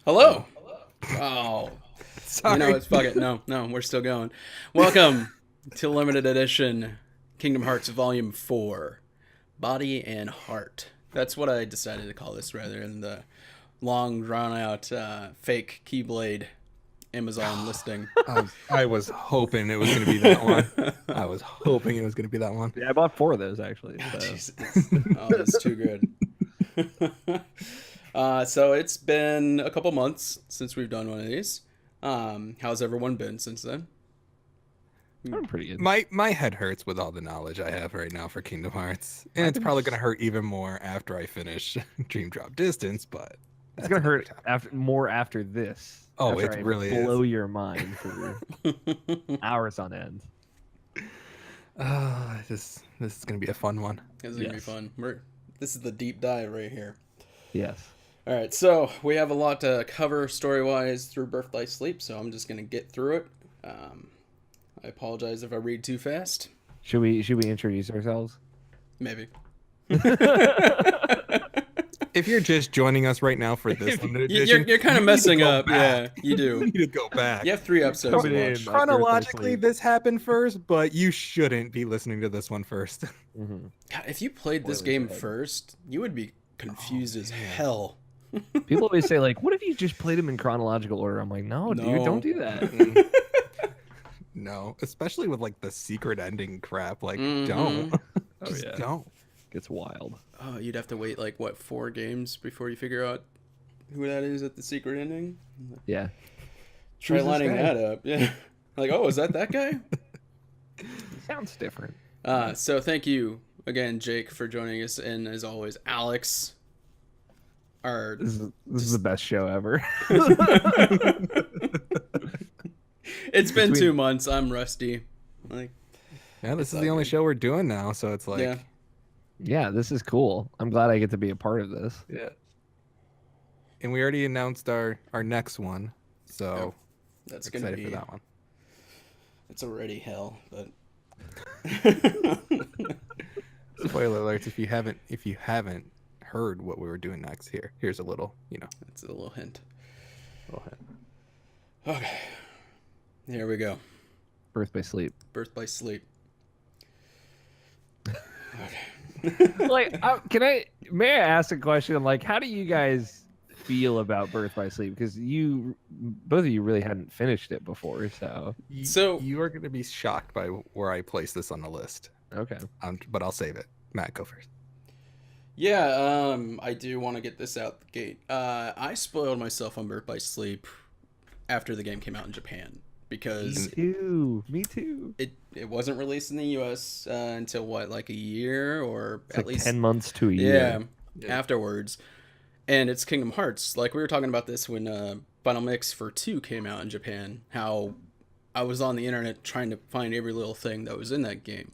Hello. Oh, Sorry. it's fuck it. No, we're still going. Welcome to limited edition Kingdom Hearts Volume 4, Body and Heart. That's what I decided to call this rather than the long, drawn out fake Keyblade Amazon listing. I was hoping it was going to be that one. I was hoping it was going to be that one. Yeah, I bought four of those actually. Oh, So. jeez, it's too good. So it's been a couple months since we've done one of these. How's everyone been since then? I'm pretty good. My head hurts with all the knowledge I have right now for Kingdom Hearts, and it's probably going to hurt even more after I finish Dream Drop Distance. But It's gonna hurt after this. Oh, after it I really blow is. your mind for hours on end. This is going to be a fun one. This is gonna be Yes. fun. This is the deep dive right here. Yes. All right, so we have a lot to cover story-wise through Birth by Sleep, so I'm just gonna get through it. I apologize if I read too fast. Should we introduce ourselves? Maybe. If you're just joining us right now for this limited You're, edition, you're kind of you need to messing go up. back. Yeah, you You do. need to go back. You have 3 episodes to Coming in. watch. Chronologically, Sleep. this happened first, but you shouldn't be listening to this one first. Mm-hmm. God, if you played this Spoilers game ahead. first, you would be confused as man. hell. People always say like, "What if you just played them in chronological order?" I'm like, "No, No. dude, don't do that." No, especially with like the secret ending crap. Like, Mhm. don't. Oh, Just yeah. don't. Gets wild. Oh, you'd have to wait like what 4 games before you figure out who that is at the secret ending. Yeah. Try Who's this lining guy? that up. Yeah. Like, oh, is that guy? Sounds different. So thank you again, Jake, for joining us, and as always, Alex. Our This is the best show ever. it's been Between- 2 months. I'm rusty. Like, Yeah, this It's is all the only good. show we're doing now, so it's like, yeah, Yeah, this is cool. I'm glad I get to be a part of this. yeah. And we already announced our next one, so that's gonna excited be. for that one. It's already hell, but. Spoiler alerts if you haven't heard what we were doing next. Here's a little, That's a little hint. little hint. Okay, here we go. Birth by Sleep. Birth by Sleep. Like, may I ask a question? Like, how do you guys feel about Birth by Sleep? Because both of you really hadn't finished it before, so So- you are going to be shocked by where I place this on the list, okay. but I'll save it. Matt, go first. Yeah, I do want to get this out the gate. I spoiled myself on Birth by Sleep after the game came out in Japan because Me too. it wasn't released in the U.S. Until what, like a year or It's at like least 10 months to a year. yeah, afterwards. And it's Kingdom Hearts. Like we were talking about this when Final Mix for 2 came out in Japan. How I was on the internet trying to find every little thing that was in that game.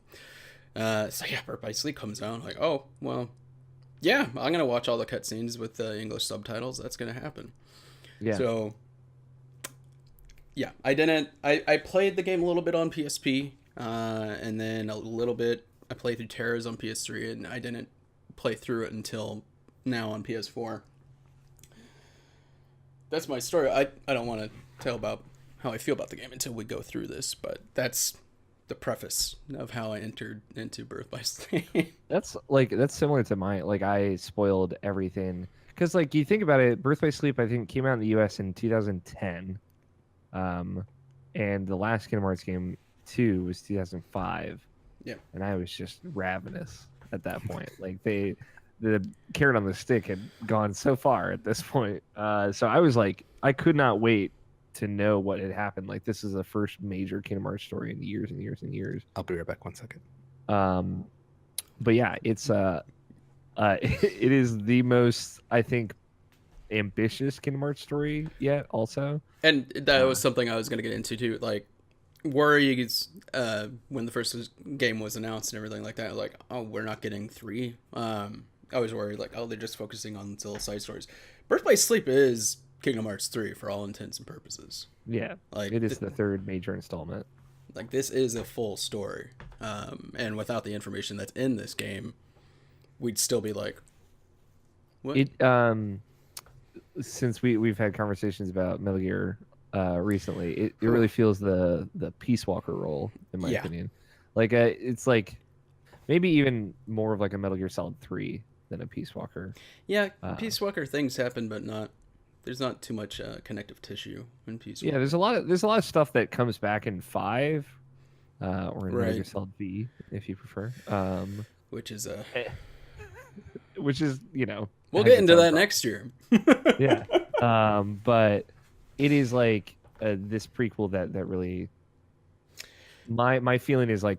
So yeah, Birth by Sleep comes out. I'm like, oh well, yeah, I'm gonna watch all the cutscenes with the English subtitles. That's gonna happen. Yeah. So yeah, I didn't. I played the game a little bit on PSP, and then a little bit I played through Terra's on PS3, and I didn't play through it until now on PS4. That's my story. I don't want to tell about how I feel about the game until we go through this, but that's the preface of how I entered into Birth by Sleep. That's similar to mine. Like, I spoiled everything because, like, you think about it, Birth by Sleep I think came out in the U.S. in 2010, and the last Kingdom Hearts game 2 was 2005. Yeah. And I was just ravenous at that point. Like, the carrot on the stick had gone so far at this point. So I was like, I could not wait to know what had happened. Like, this is the first major Kingdom Hearts story in years and years and years. I'll be right back. 1 second. But yeah, it's it is the most, I think, ambitious Kingdom Hearts story yet. Also, And that was something I was going to get into too. Like, worries when the first game was announced and everything like that. Like, oh, we're not getting 3. I was worried, like, oh, they're just focusing on the little side stories. Birth by Sleep is Kingdom Hearts 3 for all intents and purposes. yeah, Like, it is the third major installment. like this is a full story. And without the information that's in this game, we'd still be like, what? It since we've had conversations about Metal Gear recently, it really feels the Peace Walker role, in my Yeah. opinion. Like it's like maybe even more of like a Metal Gear Solid 3 than a Peace Walker. Yeah, Uh, Peace Walker things happen, but not. There's not too much connective tissue in Peace Yeah, Walker. there's a lot of stuff that comes back in 5, or in Metal Gear Right. Solid V, if you prefer. Which is Which is we'll has get its into own that problem. next year. Yeah. But it is like this prequel that really my feeling is like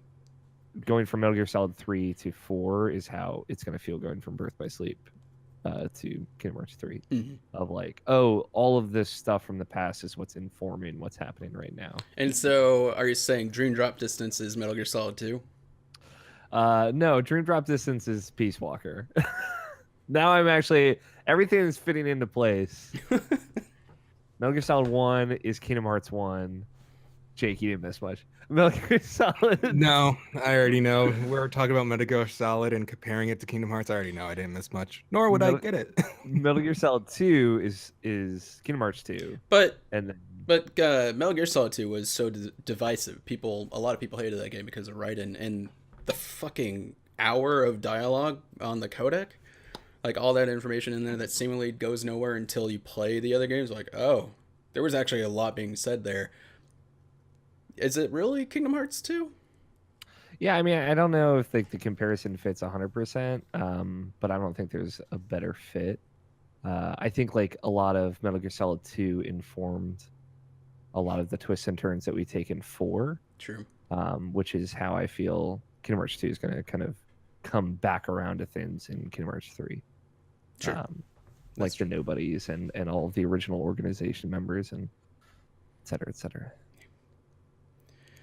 going from Metal Gear Solid 3 to 4 is how it's gonna feel going from Birth by Sleep to Kingdom Hearts 3. Mhm. Of like, oh, all of this stuff from the past is what's informing what's happening right now. And so, are you saying Dream Drop Distance is Metal Gear Solid 2? No, Dream Drop Distance is Peace Walker. Now I'm actually everything is fitting into place. Metal Gear Solid 1 is Kingdom Hearts 1. Jake, you didn't miss much. Metal Gear Solid. No, I already know. We're talking about Metal Gear Solid and comparing it to Kingdom Hearts. I already know I didn't miss much. Nor would I Metal- get it. Metal Gear Solid 2 is Kingdom Hearts 2, But and then Metal Gear Solid 2 was so divisive. A lot of people hated that game because of Raiden and the fucking hour of dialogue on the codec. Like all that information in there that seemingly goes nowhere until you play the other games. Like, oh, there was actually a lot being said there. Is it really Kingdom Hearts 2? yeah, I mean, I don't know if like the comparison fits 100%, but I don't think there's a better fit. I think like a lot of Metal Gear Solid 2 informed a lot of the twists and turns that we take in 4, True. which is how I feel Kingdom Hearts 2 is going to kind of come back around to things in Kingdom Hearts 3. Sure. Like the nobodies and all of the original organization members and et cetera, et cetera.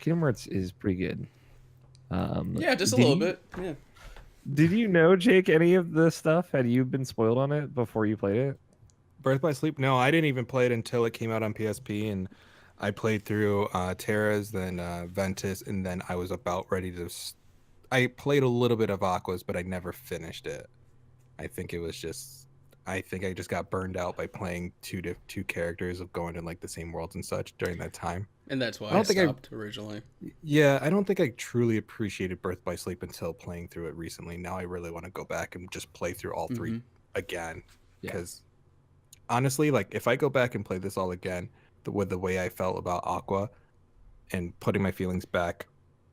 Kingdom Hearts is pretty good. Yeah, just a did little you- bit. Yeah. Did you know, Jake, any of the stuff? Had you been spoiled on it before you played it? Birth by Sleep? No, I didn't even play it until it came out on PSP, and I played through Terra's, then Ventus, and then I was about ready to. I played a little bit of Aqua's, but I never finished it. I think it was just. I think I just got burned out by playing two characters of going in like the same worlds and such during that time. And that's why I I don't think I- stopped originally. Yeah, I don't think I truly appreciated Birth by Sleep until playing through it recently. Now I really want to go back and just play through all three Mhm. again. Yeah. Because honestly, like if I go back and play this all again, with the way I felt about Aqua and putting my feelings back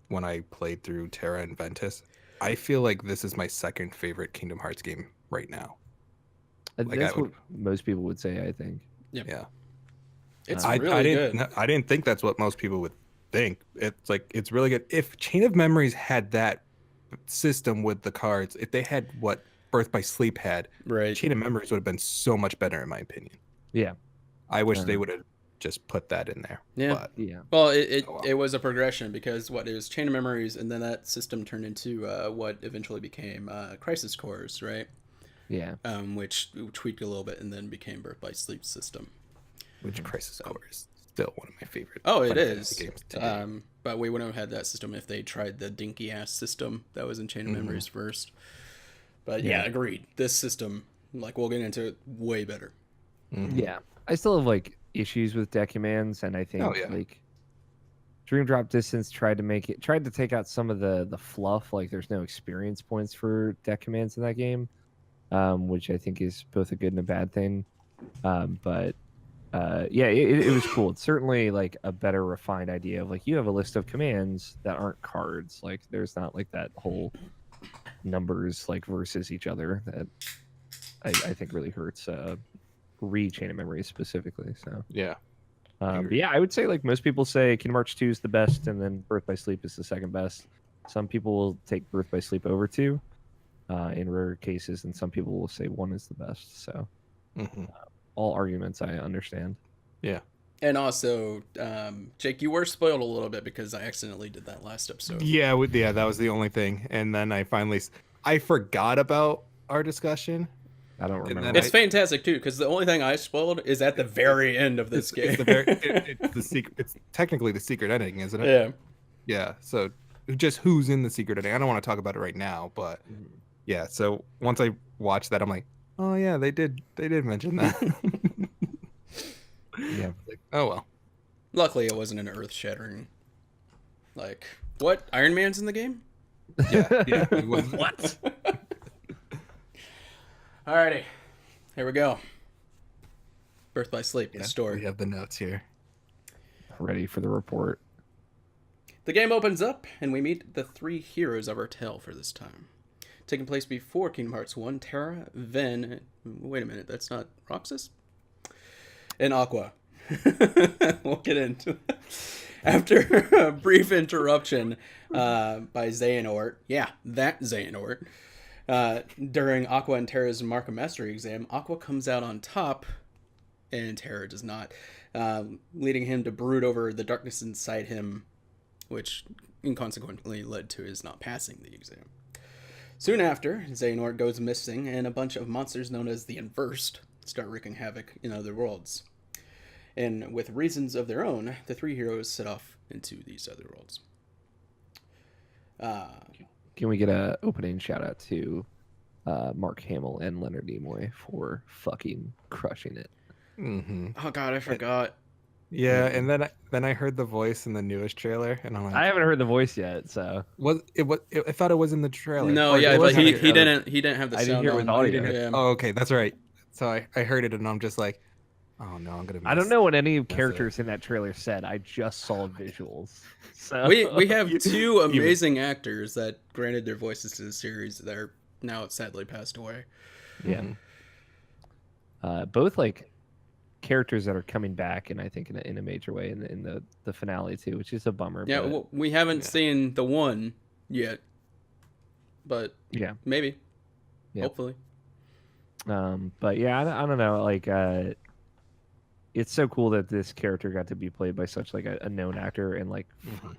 when I played through Terra and Ventus, I feel like this is my second favorite Kingdom Hearts game right now. Like, That's I would- what most people would say, I think. Yeah. It's I really I good. didn't I didn't think that's what most people would think. It's like it's really good. If Chain of Memories had that system with the cards, if they had what Birth by Sleep had, Right. Chain of Memories would have been so much better in my opinion. Yeah. I wish they Uh, would have just put that in there. Yeah. But Yeah. Well, it Oh, wow. it was a progression because it was Chain of Memories, and then that system turned into what eventually became Crisis Cores, right? Yeah. Which tweaked a little bit and then became Birth by Sleep system. which Crisis Core is still one of my favorite. Oh, it Final is. Fantasy games to date. But we wouldn't have had that system if they tried the dinky ass system that was in Chain of Mhm. Memories first. But yeah, Yeah. agreed. This system, like we'll get into it, way better. Mhm. Yeah. I still have like issues with Decumans, and I think Oh, yeah. like Dream Drop Distance tried to take out some of the fluff. Like there's no experience points for Decumans in that game, which I think is both a good and a bad thing. But yeah, it was cool. It's certainly like a better refined idea of like you have a list of commands that aren't cards. Like there's not like that whole numbers like versus each other that I think really hurts Chain of Memories specifically. So Yeah. but yeah, I would say like most people say Kingdom Hearts 2 is the best, and then Birth by Sleep is the second best. Some people will take Birth by Sleep over 2 in rare cases, and some people will say 1 is the best. So Mhm. all arguments I understand. And also, Jake, you were spoiled a little bit because I accidentally did that last episode. Yeah, that was the only thing. And then I forgot about our discussion. I don't And remember. then It's fantastic too, because the only thing I spoiled is at the very end of this game. It's the secret. It's technically the secret ending, isn't it? Yeah. Yeah. So just who's in the secret ending? I don't want to talk about it right now, but yeah. So once I watched that, I'm like, oh yeah, they did mention that. Yeah. Like, oh well. Luckily, it wasn't an earth-shattering. Like, what? Iron Man's in the game? Yeah, yeah. What? Alrighty, here we go. Birth by Sleep, the Yeah, story. we have the notes here. Ready for the report. The game opens up, and we meet the three heroes of our tale for this time. Taking place before Kingdom Hearts 1, Terra, Ven... Wait a minute, that's not Roxas? And Aqua. We'll get into it. After a brief interruption by Xehanort, yeah, that Xehanort, during Aqua and Terra's Mark of Mastery exam, Aqua comes out on top, and Terra does not, leading him to brood over the darkness inside him, which inconsequently led to his not passing the exam. Soon after, Xehanort goes missing, and a bunch of monsters known as the Inversed start wreaking havoc in other worlds. And with reasons of their own, the three heroes set off into these other worlds. Can we get a opening shout out to Mark Hamill and Leonard Nimoy for fucking crushing it? Mm-hmm. Oh god, I forgot. Yeah, and then I heard the voice in the newest trailer, and I'm like, I haven't heard the voice yet, so I thought it was in the trailer. No, Or yeah, it but was in he the trailer. didn't have the I didn't sound hear it on. with audio. Yeah. Oh, okay, that's right. So I heard it, and I'm just like, oh no, I'm gonna. I don't know what any characters it. in that trailer said. I just saw visuals. So We have two amazing actors that granted their voices to the series that are now sadly passed away. yeah, Mhm. both like characters that are coming back, and I think in a major way in the finale too, which is a bummer. Yeah, but, well, we haven't Yeah. seen the one yet, but yeah. maybe, Yep. hopefully. But yeah, I don't know. Like, it's so cool that this character got to be played by such like a known actor, and like, fuck, man,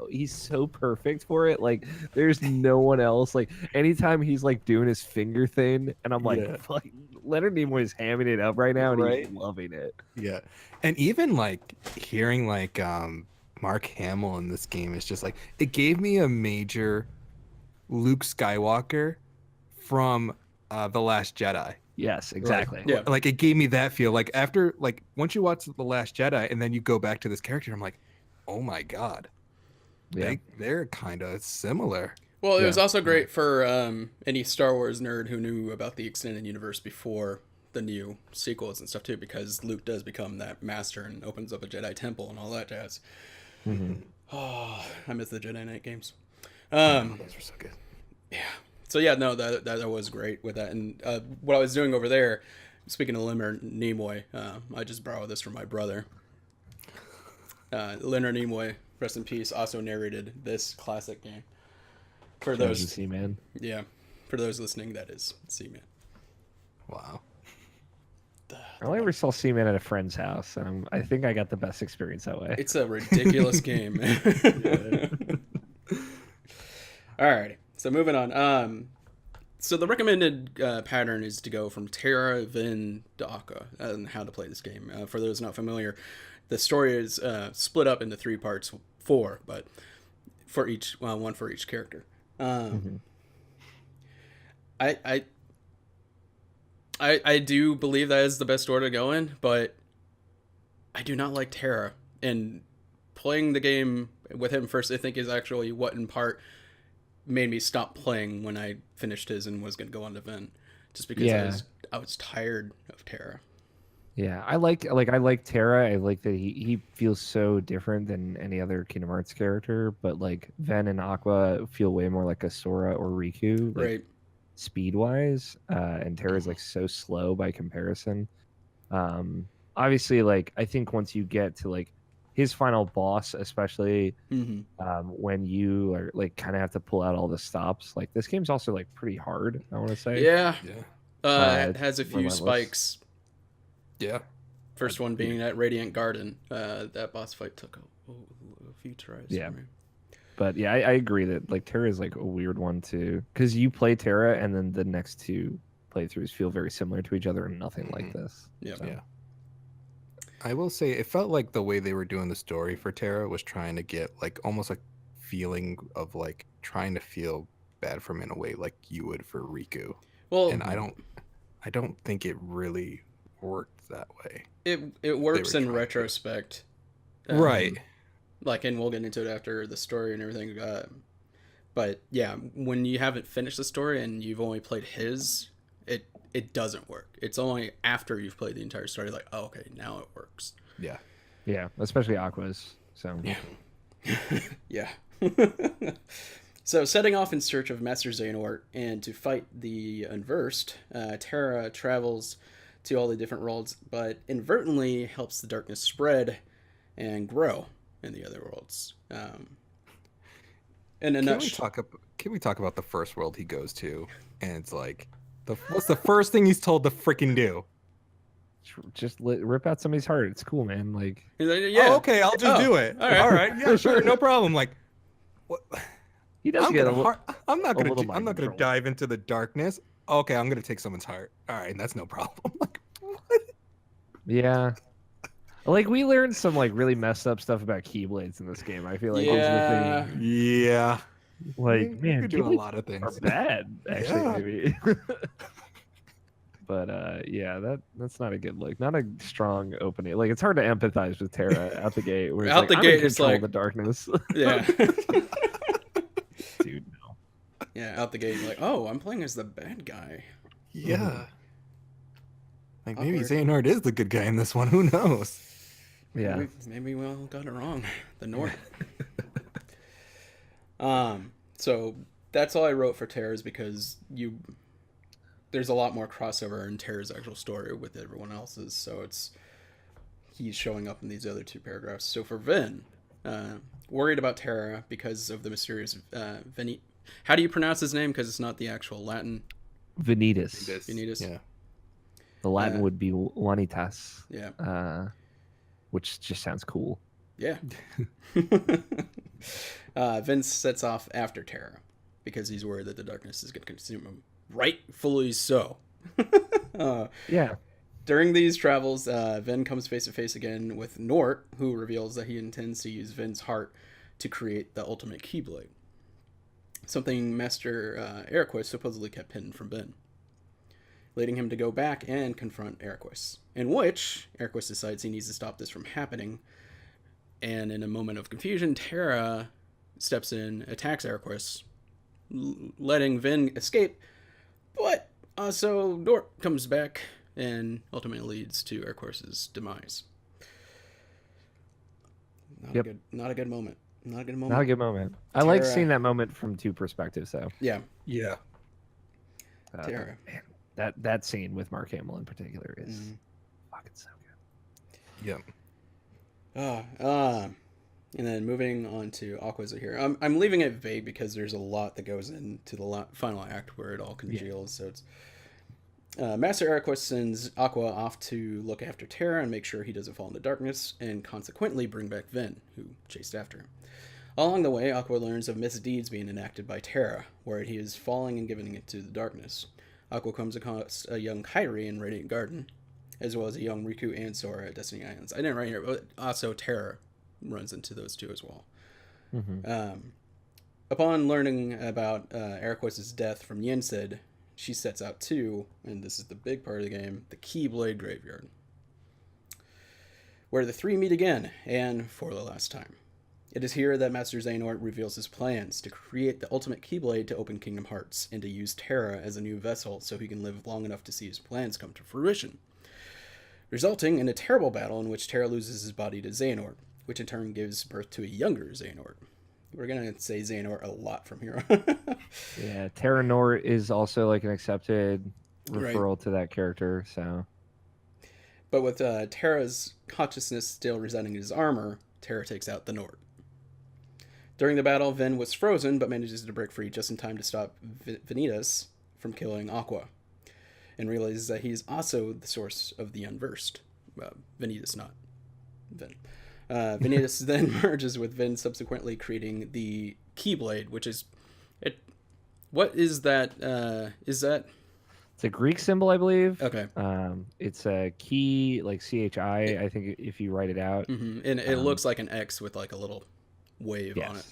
he's so perfect for it. Like, there's no one else. Like, anytime he's like doing his finger thing, and I'm like, Yeah. fuck, Leonard Nimoy is hamming it up right now, and Right? he's loving it. Yeah, and even like hearing like Mark Hamill in this game is just like it gave me a major Luke Skywalker from The Last Jedi. Yes, exactly. Yeah. Like it gave me that feel. Like after like once you watch The Last Jedi and then you go back to this character, I'm like, oh my god, Yeah. they're kind of similar. Well, it was Yeah. also great for any Star Wars nerd who knew about the extended universe before the new sequels and stuff too, because Luke does become that master and opens up a Jedi temple and all that jazz. Mhm. Oh, I miss the Jedi Knight games. Those were so good. Yeah. So yeah, no, that was great with that. And what I was doing over there, speaking of Leonard Nimoy, I just borrowed this from my brother. Leonard Nimoy, rest in peace, also narrated this classic game. For those, Seaman. yeah, for those listening, that is Seaman. Wow. I only ever saw Seaman at a friend's house, and I think I got the best experience that way. It's a ridiculous game. Alrighty, so moving on. So the recommended pattern is to go from Terra, Ven, to Aqua, and how to play this game. For those not familiar, the story is split up into 3 parts, 4, but for each, one for each character. I do believe that is the best order to go in, but I do not like Terra, and playing the game with him first, I think, is actually what in part made me stop playing when I finished his and was going to go on to Ven, just because Yeah. I was tired of Terra. Yeah, I like Terra. I like that he feels so different than any other Kingdom Hearts character, but like Ven and Aqua feel way more like a Sora or Riku, like, Right. speed wise, and Terra's like so slow by comparison. Obviously, like I think once you get to like his final boss, especially when you are like kind of have to pull out all the stops, like this game's also like pretty hard, I want to say. Yeah. Yeah. It has a few relentless. spikes. Yeah. First one being that Radiant Garden. That boss fight took a few tries. Yeah. For me. But yeah, I agree that like Terra is like a weird one too, because you play Terra and then the next 2 playthroughs feel very similar to each other and nothing like this. Yeah. So, Yeah. I will say it felt like the way they were doing the story for Terra was trying to get like almost like feeling of like trying to feel bad for him in a way like you would for Riku. Well, And I don't think it really worked that way. It works were in trying to. retrospect. Right. Like, and we'll get into it after the story and everything. But yeah, when you haven't finished the story and you've only played his, it doesn't work. It's only after you've played the entire story, like, oh, okay, now it works. Yeah. Yeah, especially Aqua's. So Yeah. So, setting off in search of Master Xehanort and to fight the Unversed, Terra travels to all the different worlds, but inadvertently helps the darkness spread and grow in the other worlds. In a nutshell, Can we talk about the first world he goes to? And it's like, what's the first thing he's told to freaking do? just rip out somebody's heart. It's cool, man. Like, he's like, yeah. Oh, okay, I'll just do it. all right. All right, yeah, sure, no problem. Like, what? he does I'm get not little gonna mind control. dive into the darkness. Okay, I'm gonna take someone's heart. All right, that's no problem. Like, what? Yeah. Like, we learned some like really messed up stuff about keyblades in this game. I feel like Yeah. is the thing. Yeah. Like, You man, could do a keyblades lot of are things. bad, actually, Yeah. maybe. But yeah, that's not a good look. Not a strong opening. Like, it's hard to empathize with Terra out the gate. Where it's Out like, the I'm gate, in it's control like- of the darkness. Yeah. Dude, no. Yeah, out the gate, like, oh, I'm playing as the bad guy. Yeah. Like maybe Awkward. Xehanort is the good guy in this one. Who knows? Yeah. Maybe we all got it wrong. The North. So that's all I wrote for Terra's because there's a lot more crossover in Terra's actual story with everyone else's, so he's showing up in these other two paragraphs. So for Vin, worried about Terra because of the mysterious how do you pronounce his name? Because it's not the actual Latin. Vanitas. Vanitas. Yeah. The Latin would be Vanitas, Yeah. which just sounds cool. Yeah. Vince sets off after Terra because he's worried that the darkness is going to consume him. Rightfully so. Yeah. During these travels, Vin comes face to face again with Nort, who reveals that he intends to use Vin's heart to create the ultimate Keyblade. Something Master Eraqus supposedly kept hidden from Vin, leading him to go back and confront Eraqus, in which Eraqus decides he needs to stop this from happening. And in a moment of confusion, Terra steps in, attacks Eraqus, letting Vin escape. But also, Nort comes back and ultimately leads to Eraqus's demise. Not a good moment. Not a good moment. Not a good moment. I like Terra- seeing that moment from two perspectives, though. Yeah, Yeah. Terra. Man, that scene with Mark Hamill in particular is fucking so good. Yeah. And then moving on to Aqua's here. I'm leaving it vague because there's a lot that goes into the final act where it all congeals. So it's Master Eraqus sends Aqua off to look after Terra and make sure he doesn't fall into darkness, and consequently bring back Vin, who chased after him. Along the way, Aqua learns of misdeeds being enacted by Terra, where he is falling and giving it to the darkness. Aqua comes across a young Kairi in Radiant Garden, as well as a young Riku and Sora at Destiny Islands. I didn't write here, but also Terra runs into those two as well. Upon learning about Eraqus' death from Yensid, she sets out to, and this is the big part of the game, the Keyblade Graveyard, where the three meet again, and for the last time. It is here that Master Xehanort reveals his plans to create the ultimate Keyblade to open Kingdom Hearts, and to use Terra as a new vessel so he can live long enough to see his plans come to fruition, resulting in a terrible battle in which Terra loses his body to Xehanort, which in turn gives birth to a younger Xehanort. We're going to say Xehanort a lot from here on. Yeah, Terra Nort is also like an accepted Right. referral to that character, so But with Terra's consciousness still residing in his armor, Terra takes out the Nort. During the battle, Vin was frozen, but manages to break free just in time to stop Vanitas from killing Aqua, and realizes that he is also the source of the Unversed. Vanitas, not Vin. Vanitas then merges with Vin, subsequently creating the Keyblade, which is... What is that? Is that... it's a Greek symbol, I believe. Okay. It's a key, like CHI, I think, if you write it out. And it looks like an X with like a little wave on it.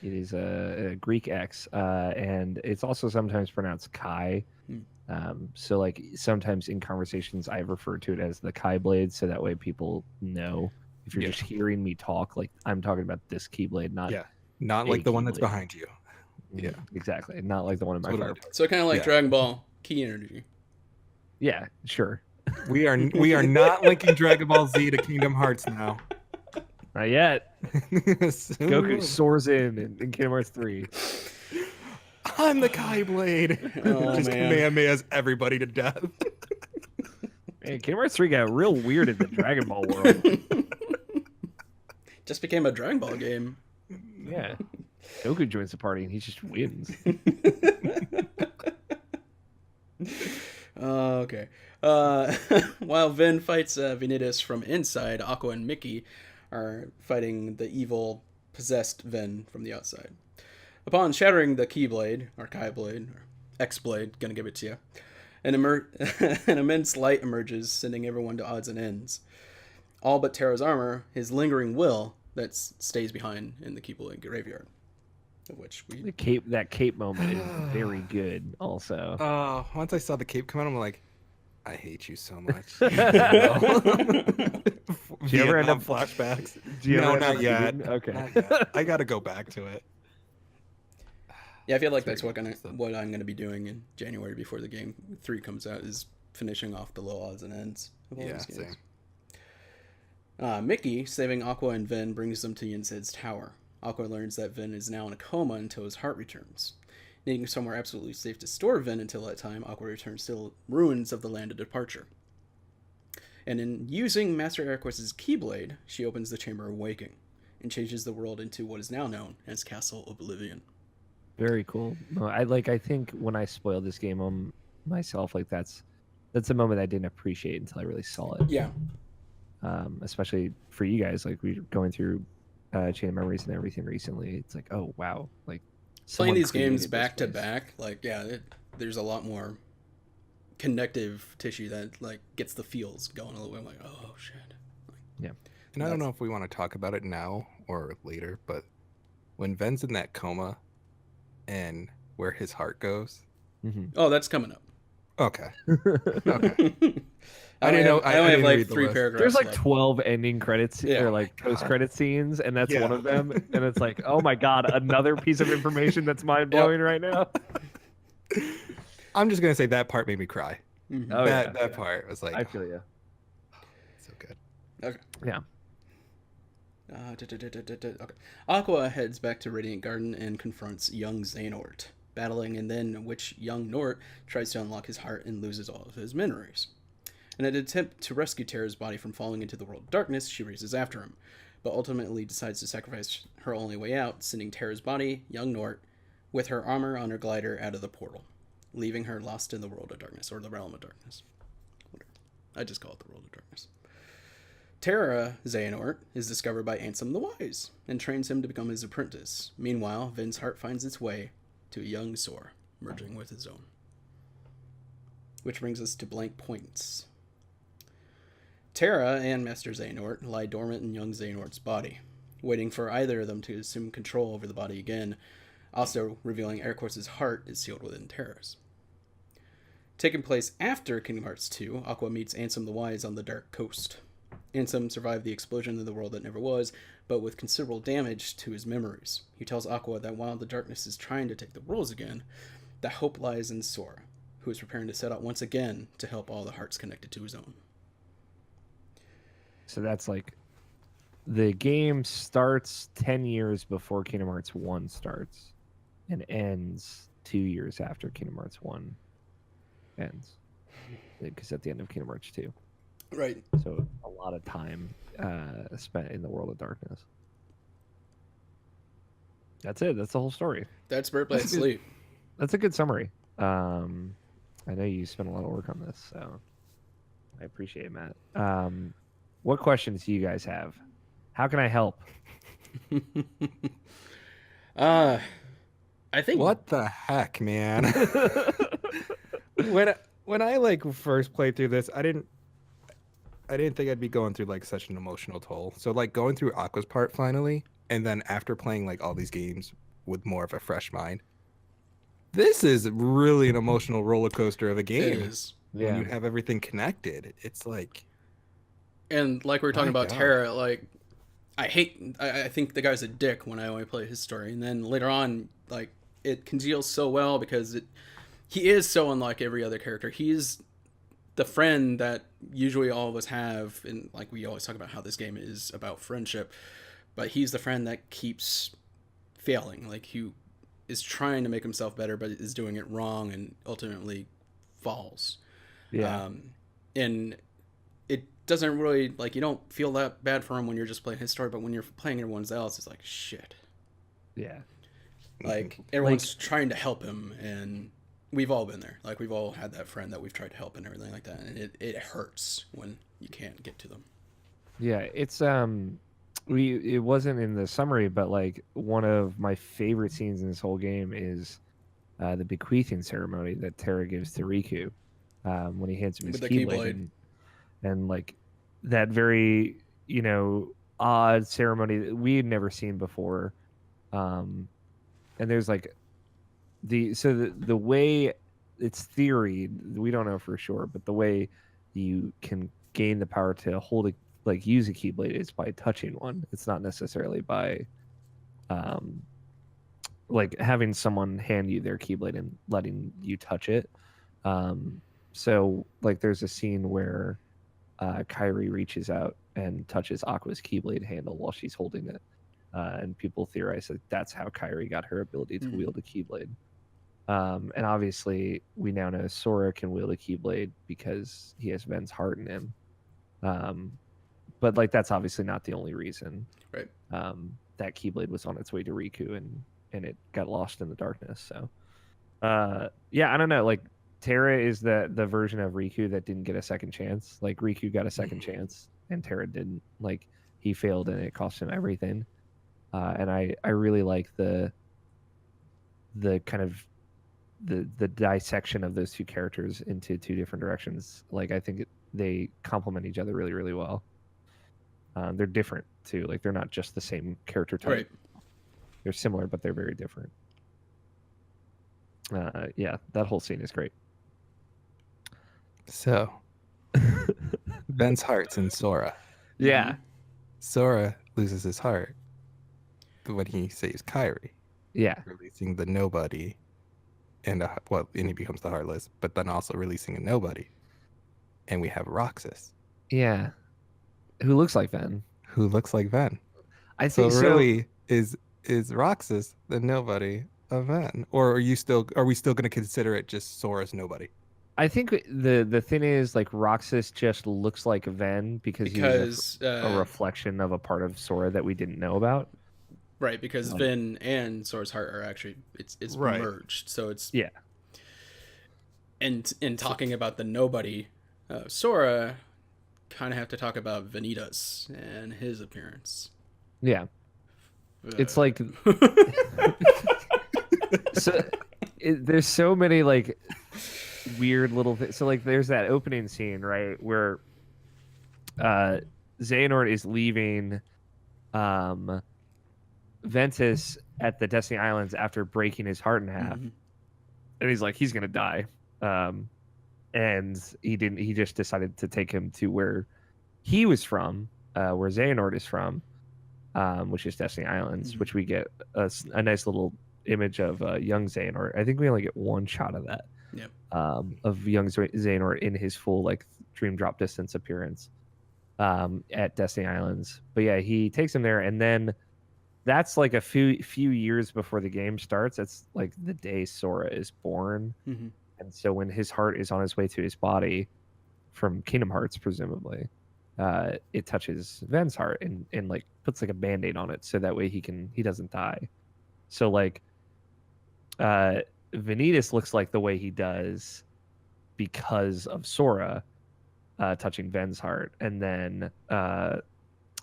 It is a Greek X, and it's also sometimes pronounced Kai. Hmm. So like sometimes in conversations, I've referred to it as the Kai blade, so that way people know if you're Yeah. just hearing me talk, like I'm talking about this Keyblade, not Yeah. Not a like the one that's Keyblade. behind you. Mhm, Yeah. exactly, not like the one in my Totally. fireplace. So kind of like Yeah. Dragon Ball Key Energy. Yeah, sure. We are not linking Dragon Ball Z to Kingdom Hearts now. Not yet. Soon we Goku will. soars in Kingdom Hearts 3. I'm the Kai Blade. Oh, Just man. Kamehamehas everybody to death. Man, Kingdom Hearts 3 got real weird in the Dragon Ball world. Just became a Dragon Ball game. Yeah. Goku joins the party and he just wins. Okay. While Vin fights Vanitas from inside, Aqua and Mickey are fighting the evil possessed Vin from the outside. Upon shattering the Keyblade, or Kai Blade, or X Blade, gonna give it to you, an immense light emerges, sending everyone to odds and ends. All but Terra's armor, his lingering will, that stays behind in the Keyblade graveyard. Of which we... That cape moment is very good also. Once I saw the cape come out, I'm like, I hate you so much. Do you ever end Vietnam up flashbacks? Do you No, ever end not up yet. beating- Okay. Not yet. I gotta go back to it. Yeah, I feel like It's that's very what I'm gonna be doing in January before the game 3 comes out, is finishing off the low odds and ends of all Yeah, these games. same. Mickey, saving Aqua and Vin, brings them to Yinsid's tower. Aqua learns that Vin is now in a coma until his heart returns. Needing somewhere absolutely safe to store Vin until that time, Aqua returns to the ruins of the land of departure. And in using Master Eraqus' Keyblade, she opens the Chamber of Waking and changes the world into what is now known as Castle Oblivion. Very cool. No, I think when I spoiled this game on myself, like that's a moment I didn't appreciate until I really saw it. Yeah. Especially for you guys, like we're going through Chain of Memories and everything recently. It's like, oh wow, like Playing someone these games created this back to place. back, like, yeah, there's a lot more connective tissue that, like, gets the feels going a little bit. I'm like, oh, shit. And I don't know if we want to talk about it now or later, but when Ven's in that coma and where his heart goes. Mhm. Oh, that's coming up. Okay. Okay. I didn't know- I I only have didn't like read the 3 list. paragraphs. There's like left. 12 ending credits Yeah. or like post credit scenes, and that's Yeah. one of them. And it's like, oh my god, another piece of information that's mind blowing right now. I'm just gonna say that part made me cry. Mhm. Oh, that yeah. part was like, I feel you. so good. Yeah. Okay. Aqua heads back to Radiant Garden and confronts young Xehanort, battling, and then which young Nort tries to unlock his heart and loses all of his memories. In an attempt to rescue Terra's body from falling into the world of darkness, she races after him, but ultimately decides to sacrifice her only way out, sending Terra's body, young Nort, with her armor on her glider out of the portal, leaving her lost in the world of darkness, or the realm of darkness. Whatever. I just call it the world of darkness. Terra Xehanort is discovered by Ansem the Wise and trains him to become his apprentice. Meanwhile, Vin's heart finds its way to a young Sora, merging with his own. Which brings us to blank points. Terra and Master Xehanort lie dormant in young Xehanort's body, waiting for either of them to assume control over the body again, also revealing Eraqus' heart is sealed within Terra's. Taking place after Kingdom Hearts 2, Aqua meets Ansem the Wise on the Dark Coast. Ansem survived the explosion in the world that never was, but with considerable damage to his memories. He tells Aqua that while the darkness is trying to take the worlds again, the hope lies in Sora, who is preparing to set out once again to help all the hearts connected to his own. So that's like the game starts 10 years before Kingdom Hearts 1 starts and ends 2 years after Kingdom Hearts 1 ends. Because at the end of Kingdom Hearts 2. Right. So a lot of time spent in the world of darkness. That's it. That's the whole story. That's Bird by That's good. Sleep. That's a good summary. I know you spent a lot of work on this, so I appreciate it, Matt. What questions do you guys have? How can I help? I think What the heck, man? when I like first played through this, I didn't think I'd be going through like such an emotional toll. So like going through Aqua's part finally, and then after playing like all these games with more of a fresh mind. This is really an emotional roller coaster of a It game. is. When you have everything connected, it's like, And like we were talking My about God. Terra, like I think the guy's a dick when I only play his story, and then later on, like it congeals so well because he is so unlike every other character. He's the friend that usually all of us have, and like we always talk about how this game is about friendship, but he's the friend that keeps failing. Like he is trying to make himself better, but is doing it wrong and ultimately falls. Yeah. And it doesn't really, like, you don't feel that bad for him when you're just playing his story, but when you're playing everyone else, it's like shit. Yeah. Like everyone's trying to help him, and we've all been there. Like we've all had that friend that we've tried to help and everything like that, and it hurts when you can't get to them. Yeah, it's it wasn't in the summary, but like one of my favorite scenes in this whole game is the bequeathing ceremony that Terra gives to Riku when he hands him his With the keyblade, and like that very odd ceremony that we had never seen before. And there's like the way it's theoried, we don't know for sure, but the way you can gain the power to hold a like use a keyblade is by touching one. It's not necessarily by like having someone hand you their keyblade and letting you touch it. So like there's a scene where Kairi reaches out and touches Aqua's keyblade handle while she's holding it. And people theorize that that's how Kairi got her ability to wield a keyblade. And obviously, we now know Sora can wield a keyblade because he has Ven's heart in him. But like that's obviously not the only reason. Right. That keyblade was on its way to Riku and it got lost in the darkness. So, yeah, I don't know. Like Terra is the version of Riku that didn't get a second chance. Like Riku got a second chance and Terra didn't. Like he failed and it cost him everything. And I really like the kind of the dissection of those two characters into two different directions. Like I think they complement each other really, really well. They're different too. Like they're not just the same character type. Right. They're similar, but they're very different. Yeah, that whole scene is great. so Ben's heart's in Sora. Yeah, Sora loses his heart when he saves Kairi, yeah, releasing the nobody, and he becomes the heartless, but then also releasing a nobody, and we have Roxas, yeah. Who looks like Ven? who looks like Ven. I So think really, is Roxas the nobody of Ven, or are we still going to consider it just Sora's nobody? I think the thing is like Roxas just looks like Ven because he's a reflection of a part of Sora that we didn't know about. Right, because Vin and Sora's heart are actually it's Right. merged. So it's Yeah. And in talking about the nobody, Sora kind of have to talk about Vanitas and his appearance. Yeah. It's like so there's so many like weird little things. So like there's that opening scene, right, where Xehanort is leaving Ventus at the Destiny Islands after breaking his heart in half. Mhm. And he's like he's gonna die. And he just decided to take him to where he was from, where Xehanort is from, which is Destiny Islands, which we get a nice little image of young Xehanort. I think we only get one shot of that. Yep. Of young Xehanort in his full like dream drop distance appearance at Destiny Islands. But yeah, he takes him there, and then that's like a few years before the game starts. That's like the day Sora is born. Mm-hmm. And so when his heart is on his way to his body from Kingdom Hearts, presumably, it touches Ven's heart and like puts like a band-aid on it so that way he doesn't die. So like Vanitas looks like the way he does because of Sora touching Ven's heart, and then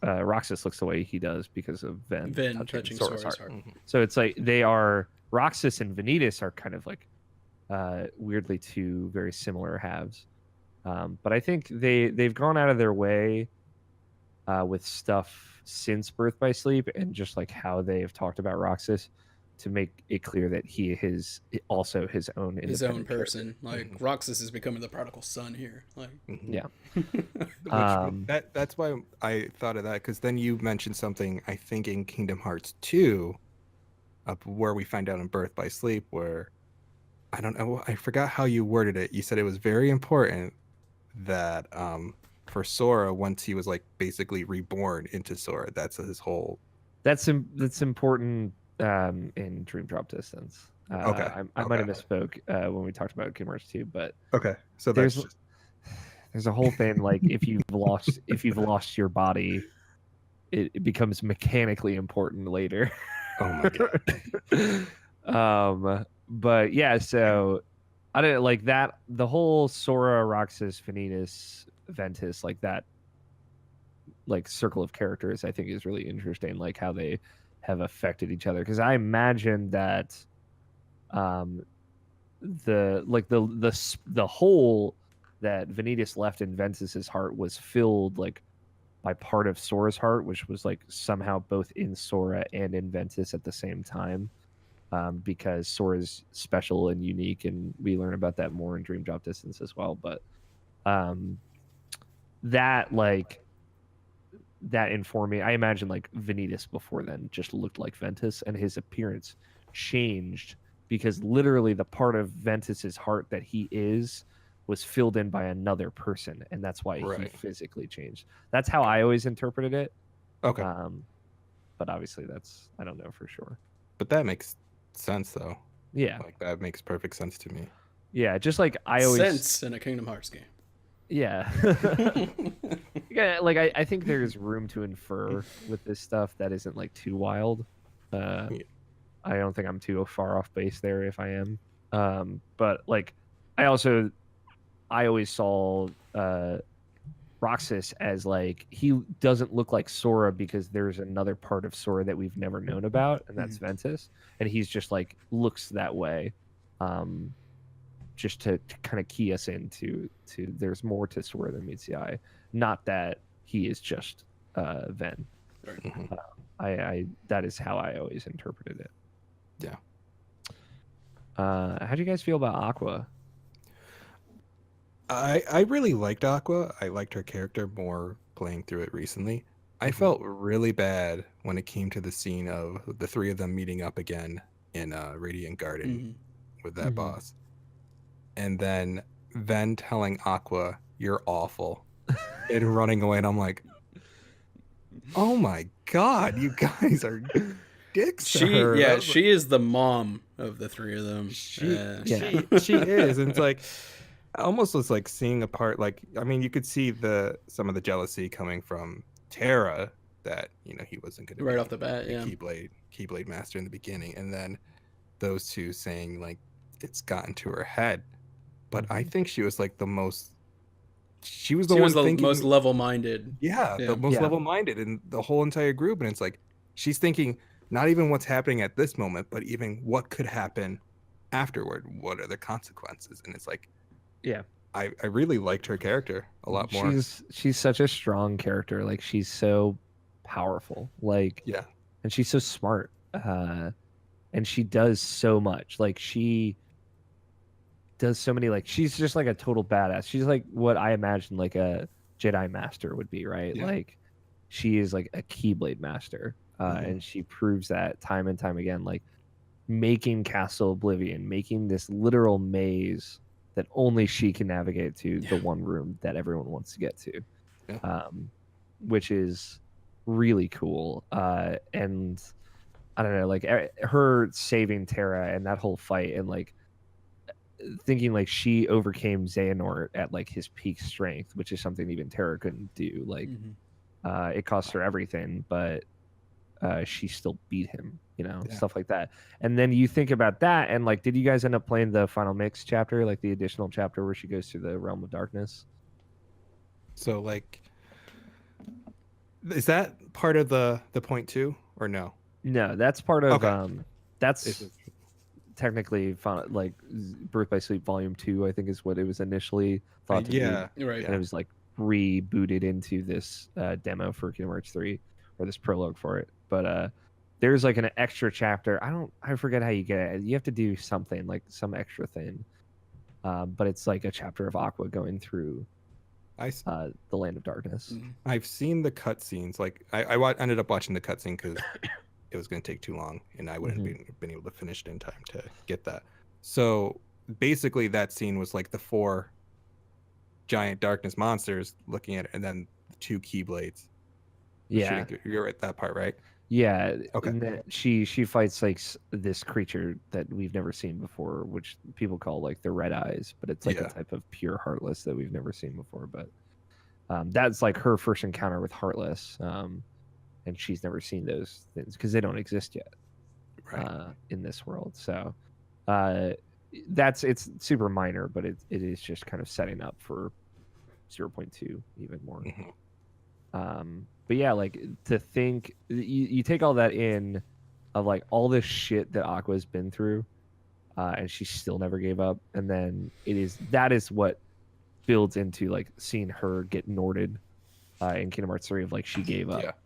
Roxas looks the way he does because of Ven touching Sora's heart. Mm-hmm. So it's like Roxas and Vanitas are kind of like weirdly two very similar halves. But I think they've gone out of their way with stuff since Birth by Sleep and just like how they've talked about Roxas to make it clear that he is also his own His own independent character. person. Like Roxas is becoming the prodigal son here. Like, Mhm. Yeah. That's why I thought of that, because then you mentioned something, I think, in Kingdom Hearts 2, where we find out in Birth by Sleep, where I don't know, I forgot how you worded it. You said it was very important that for Sora, once he was like basically reborn into Sora, that's his whole. That's important in Dream Drop Distance. Okay, I might have misspoke when we talked about Kingdom Hearts 2, but Okay, so there's that's just there's a whole thing like if you've lost your body, it becomes mechanically important later. oh my god. But yeah, so I didn't like that. The whole Sora, Roxas, Vanitas, Ventus, like that, like circle of characters, I think is really interesting. Like how they have affected each other. Because I imagine that, the hole that Vanitas left in Ventus's heart was filled like by part of Sora's heart, which was like somehow both in Sora and in Ventus at the same time. Because Sora's special and unique, and we learn about that more in Dream Drop Distance as well. But that informed me. I imagine like Vanitas before then just looked like Ventus, and his appearance changed because literally the part of Ventus's heart that he was filled in by another person, and that's why he Right. physically changed. That's how I always interpreted it. Okay, But obviously I don't know for sure. but that makes sense though. Yeah. Like that makes perfect sense to me. Yeah, just like I always sense in a Kingdom Hearts game. Yeah. Yeah, like I think there's room to infer with this stuff that isn't like too wild. Yeah. I don't think I'm too far off base there if I am. But like I always saw Roxas as like he doesn't look like Sora because there's another part of Sora that we've never known about, and that's Ventus, and he's just like looks that way, just to kind of key us into there's more to Sora than meets the eye, not that he is just Ven. Right. Mhm. I that is how I always interpreted it. Yeah. How do you guys feel about Aqua? I really liked Aqua. I liked her character more playing through it recently. I felt really bad when it came to the scene of the three of them meeting up again in Radiant Garden with that Mhm. boss. And then Ven telling Aqua, "You're awful," and running away. And I'm like, oh my god, you guys are dicks to her. Yeah, That was she is the mom of the three of them. She, Yeah. she is, and it's like almost was like seeing a part. Like, I mean, you could see some of the jealousy coming from Terra that he wasn't going to Right off the bat, the yeah. Keyblade master in the beginning, and then those two saying like it's gotten to her head. But I think she was like the most. She was the She one was the thinking most level-minded. Yeah, Yeah. the most Yeah. level-minded in the whole entire group, and it's like she's thinking not even what's happening at this moment, but even what could happen afterward. What are the consequences? And it's like, Yeah. I really liked her character a lot more. She's such a strong character. Like she's so powerful. Like Yeah, and she's so smart. And she does so much. Like she does so many. Like she's just like a total badass. She's like what I imagine like a Jedi Master would be, right? Yeah. Like she is like a Keyblade Master, and she proves that time and time again. Like making Castle Oblivion, making this literal maze that only she can navigate to the one room that everyone wants to get to, which is really cool. And I don't know, like her saving Terra and that whole fight, and like thinking like she overcame Xehanort at like his peak strength, which is something even Terra couldn't do. Like it cost her everything, but she still beat him, stuff like that. And then you think about that, and like, did you guys end up playing the Final Mix chapter, like the additional chapter where she goes through the Realm of Darkness? So like, is that part of the point two or no? No, that's part of Okay. that's technically like Birth by Sleep Volume 2, I think is what it was initially thought to be. Right. And it was like rebooted into this demo for Kingdom Hearts 3, or this prologue for it. But there's like an extra chapter. I forget how you get it. You have to do something like some extra thing. But it's like a chapter of Aqua going through the Land of Darkness. I've seen the cutscenes. Like ended up watching the cutscene because it was going to take too long, and I wouldn't have been able to finish it in time to get that. So basically, that scene was like the 4 giant darkness monsters looking at it, and then the 2 Keyblades. Yeah, you're at that part, right? Yeah. Okay. And then she fights like this creature that we've never seen before, which people call like the Red Eyes, but it's like a type of pure Heartless that we've never seen before. But that's like her first encounter with Heartless, and she's never seen those things because they don't exist yet in this world. So it's super minor, but it is just kind of setting up for 0.2 even more. But yeah, like to think you take all that in of like all this shit that Aqua's been through, and she still never gave up, and then that is what builds into like seeing her get Norded in Kingdom Hearts 3 of like she gave up.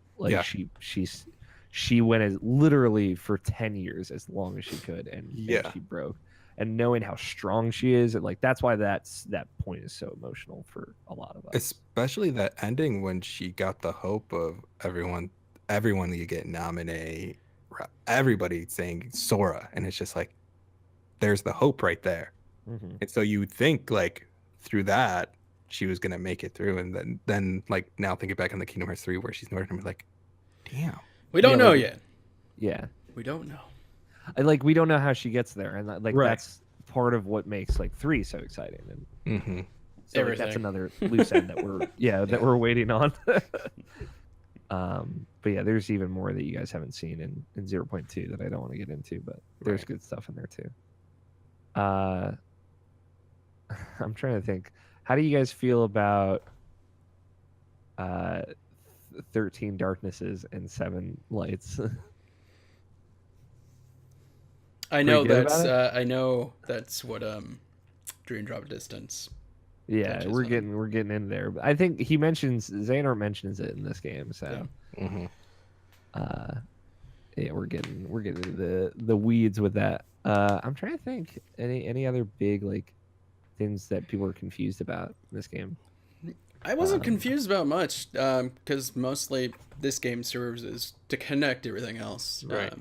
She went as literally for 10 years as long as she could, and she broke. And knowing how strong she is, and like that's why that point is so emotional for a lot of us. Especially that ending when she got the hope of everyone you get nominate, everybody saying Sora, and it's just like there's the hope right there. And so you think like through that she was gonna make it through, and then like now thinking back on the Kingdom Hearts 3 where she's Northern, I'm like, damn, we don't know yet. Yeah, we don't know. Like we don't know how she gets there, and like that's part of what makes like 3 so exciting. And so like, that's another loose end that we're waiting on. But yeah, there's even more that you guys haven't seen in 0.2 that I don't want to get into, but there's good stuff in there too. I'm trying to think. How do you guys feel about 13 darknesses and 7 lights? I know that's what Dream Drop Distance. Yeah, we're getting in there. But I think Xehanort mentions it in this game, so we're getting into the weeds with that. I'm trying to think any other big like things that people are confused about in this game. I wasn't confused about much because mostly this game serves as to connect everything else. Right.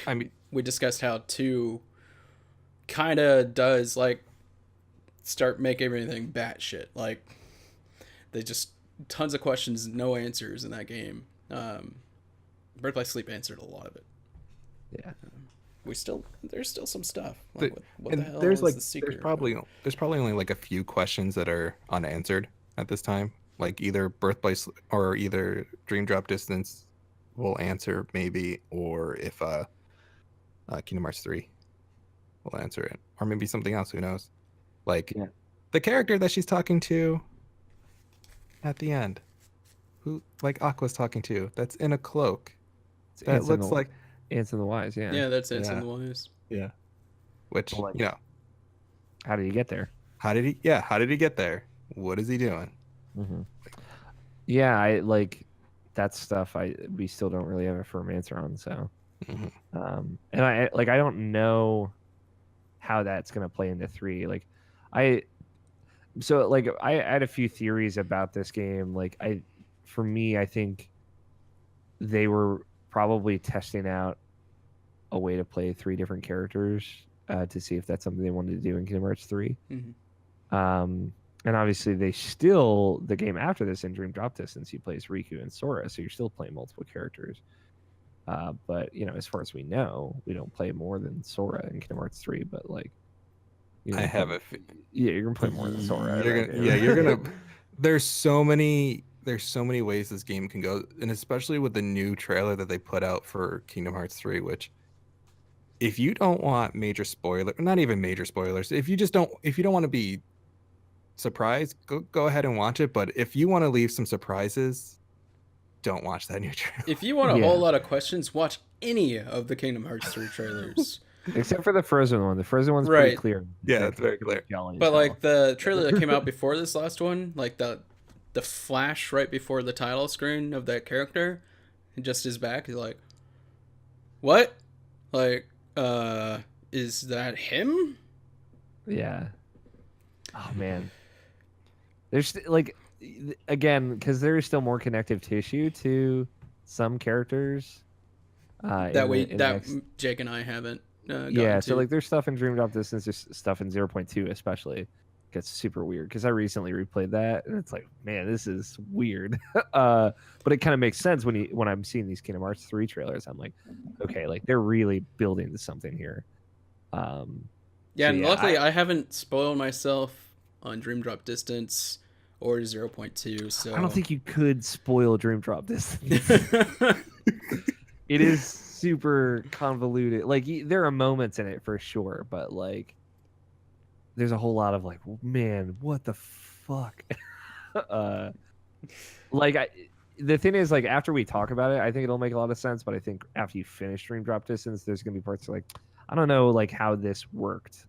I mean, we discussed how 2 kind of does like start make everything batshit. Like they just tons of questions, no answers in that game. Birth by Sleep answered a lot of it. Yeah. There's still some stuff. Like, what the hell there's is like the secret? There's probably only like a few questions that are unanswered at this time. Like either Birth by Sleep or either Dream Drop Distance will answer maybe, or if Kingdom Hearts 3 will answer it, or maybe something else. Who knows? Like the character that she's talking to at the end, who like Aqua's talking to, that's in a cloak. That looks like Ants and the Wise. Yeah. Yeah, that's Ants and the Wise. Yeah. Which how did he get there? How did he get there? What is he doing? Yeah, I like that stuff. We still don't really have a firm answer on. So, and I don't know how that's gonna play into 3. Like, I had a few theories about this game. Like, for me, I think they were probably testing out a way to play 3 different characters to see if that's something they wanted to do in Kingdom Hearts 3. And obviously, the game after this in Dream Drop Distance, he plays Riku and Sora, so you're still playing multiple characters. But as far as we know, we don't play more than Sora in Kingdom Hearts 3. But like, I have you're gonna play more than Sora. You're gonna. There's so many ways this game can go, and especially with the new trailer that they put out for Kingdom Hearts 3, which, if you don't want major spoiler, not even major spoilers, if you don't want to be surprised, go ahead and watch it. But if you want to leave some surprises, don't watch that new trailer. If you want a whole lot of questions, watch any of the Kingdom Hearts 3 trailers. Except for the Frozen one. The Frozen one's pretty clear. Yeah, it's very clear. But like the trailer that came out before this last one, like the flash right before the title screen of that character, and just his back, is like, what? Like, is that him? Yeah. Oh man. There's like again because there is still more connective tissue to some characters. That Jake and I haven't gotten Yeah, to. so like there's stuff in Dream Drop Distance, there's stuff in 0.2 especially gets super weird because I recently replayed that and it's like, man, this is weird. But it kind of makes sense when I'm seeing these Kingdom Hearts 3 trailers. I'm like, okay, like they're really building to something here. Yeah, So and yeah, luckily I haven't spoiled myself on Dream Drop Distance or 0.2, so I don't think you could spoil Dream Drop Distance. It is super convoluted. Like there are moments in it for sure, but like there's a whole lot of like, man, what the fuck? Like the thing is, like after we talk about it, I think it'll make a lot of sense. But I think after you finish Dream Drop Distance, there's gonna be parts like, I don't know, like how this worked.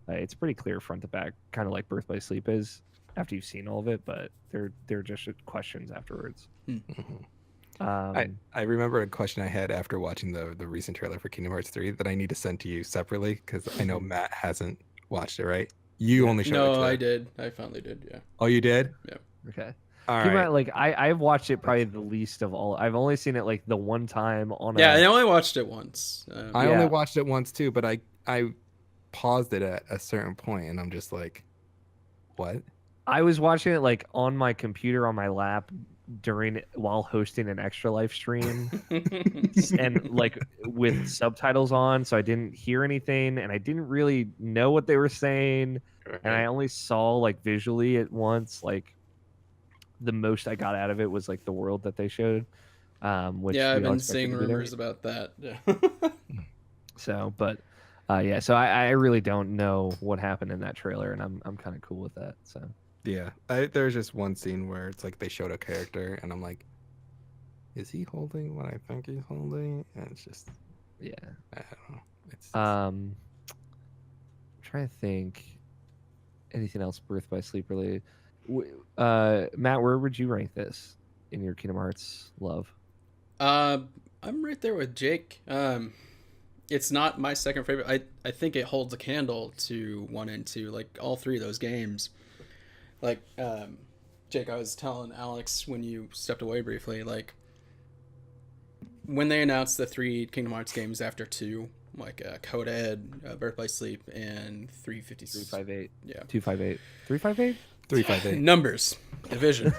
It's pretty clear front to back, kind of like Birth by Sleep is after you've seen all of it, but they're just questions afterwards. I remember a question I had after watching the recent trailer for Kingdom Hearts 3 that I need to send to you separately because I know Matt hasn't watched it, right? You only showed it No, to... I did. I finally did, yeah. Oh, you did? Okay. All Keep in right. mind, like I've watched it probably the least of all. I've only seen it like the one time on Yeah, I only watched it once. I Yeah. only watched it once too, but I paused it at a certain point and I'm just like, what? I was watching it like on my computer on my lap while hosting an extra live stream and like with subtitles on, so I didn't hear anything and I didn't really know what they were saying, and I only saw like visually at once. Like the most I got out of it was like the world that they showed. Which yeah, I've we all been expected seeing to be there. rumors about that. Yeah. So, but yeah, so I really don't know what happened in that trailer, and I'm kind of cool with that. So Yeah, there's just one scene where it's like they showed a character and I'm like, is he holding what I think he's holding? And it's just, yeah. I don't know. It's I'm trying to think anything else Birth by Sleep related. Matt, where would you rank this in your Kingdom Hearts love? I'm right there with Jake. It's not my second favorite. I think it holds a candle to 1 and 2, like all 3 of those games. Like, Jake, I was telling Alex when you stepped away briefly, like, when they announced the 3 Kingdom Hearts games after 2, like Coded, Birth by Sleep, and 356. 358. Yeah. 258. 358? 358. Numbers. Division.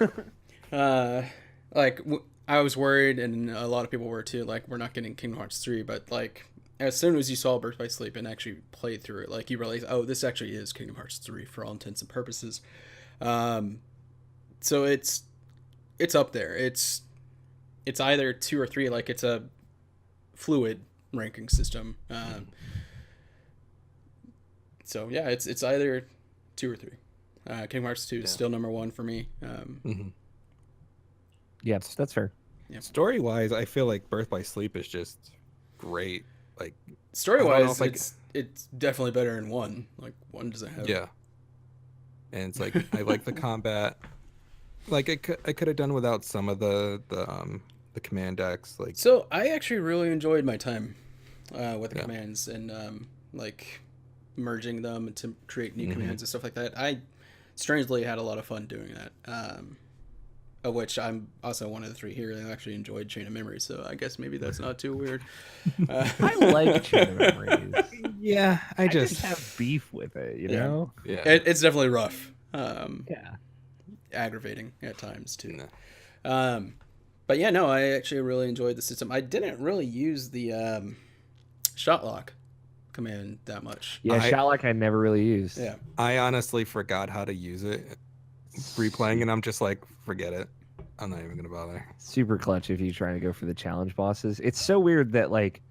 Like, I was worried, and a lot of people were too, like, we're not getting Kingdom Hearts 3, but, like, as soon as you saw Birth by Sleep and actually played through it, like, you realize, oh, this actually is Kingdom Hearts 3 for all intents and purposes. So it's up there. It's either 2 or 3. Like, it's a fluid ranking system. So yeah, it's either 2 or 3. Kingdom Hearts 2 is still number 1 for me. Yeah, that's fair. Yeah. Story wise, I feel like Birth by Sleep is just great. Like Story I don't know wise, if it's definitely better in 1. Like, 1 doesn't have. yeah, and it's like I like the combat. Like I could have done without some of the command decks. Like So I actually really enjoyed my time with the Yeah. commands and like merging them to create new commands and stuff like that. I strangely had a lot of fun doing that. Of which I'm also one of the 3 here that actually enjoyed Chain of Memory, so I guess maybe that's not too weird. I like Chain of Memories. yeah, I I just just have beef with it, you Yeah. know? yeah. It's definitely rough. Yeah. Aggravating at times too. No. But yeah, no, I actually really enjoyed the system. I didn't really use the shot lock command that much. Yeah, Shatlock I never really used. Yeah. I honestly forgot how to use it. Replaying and I'm just like, forget it. I'm not even gonna bother. Super clutch if you're trying to go for the challenge bosses. It's so weird that like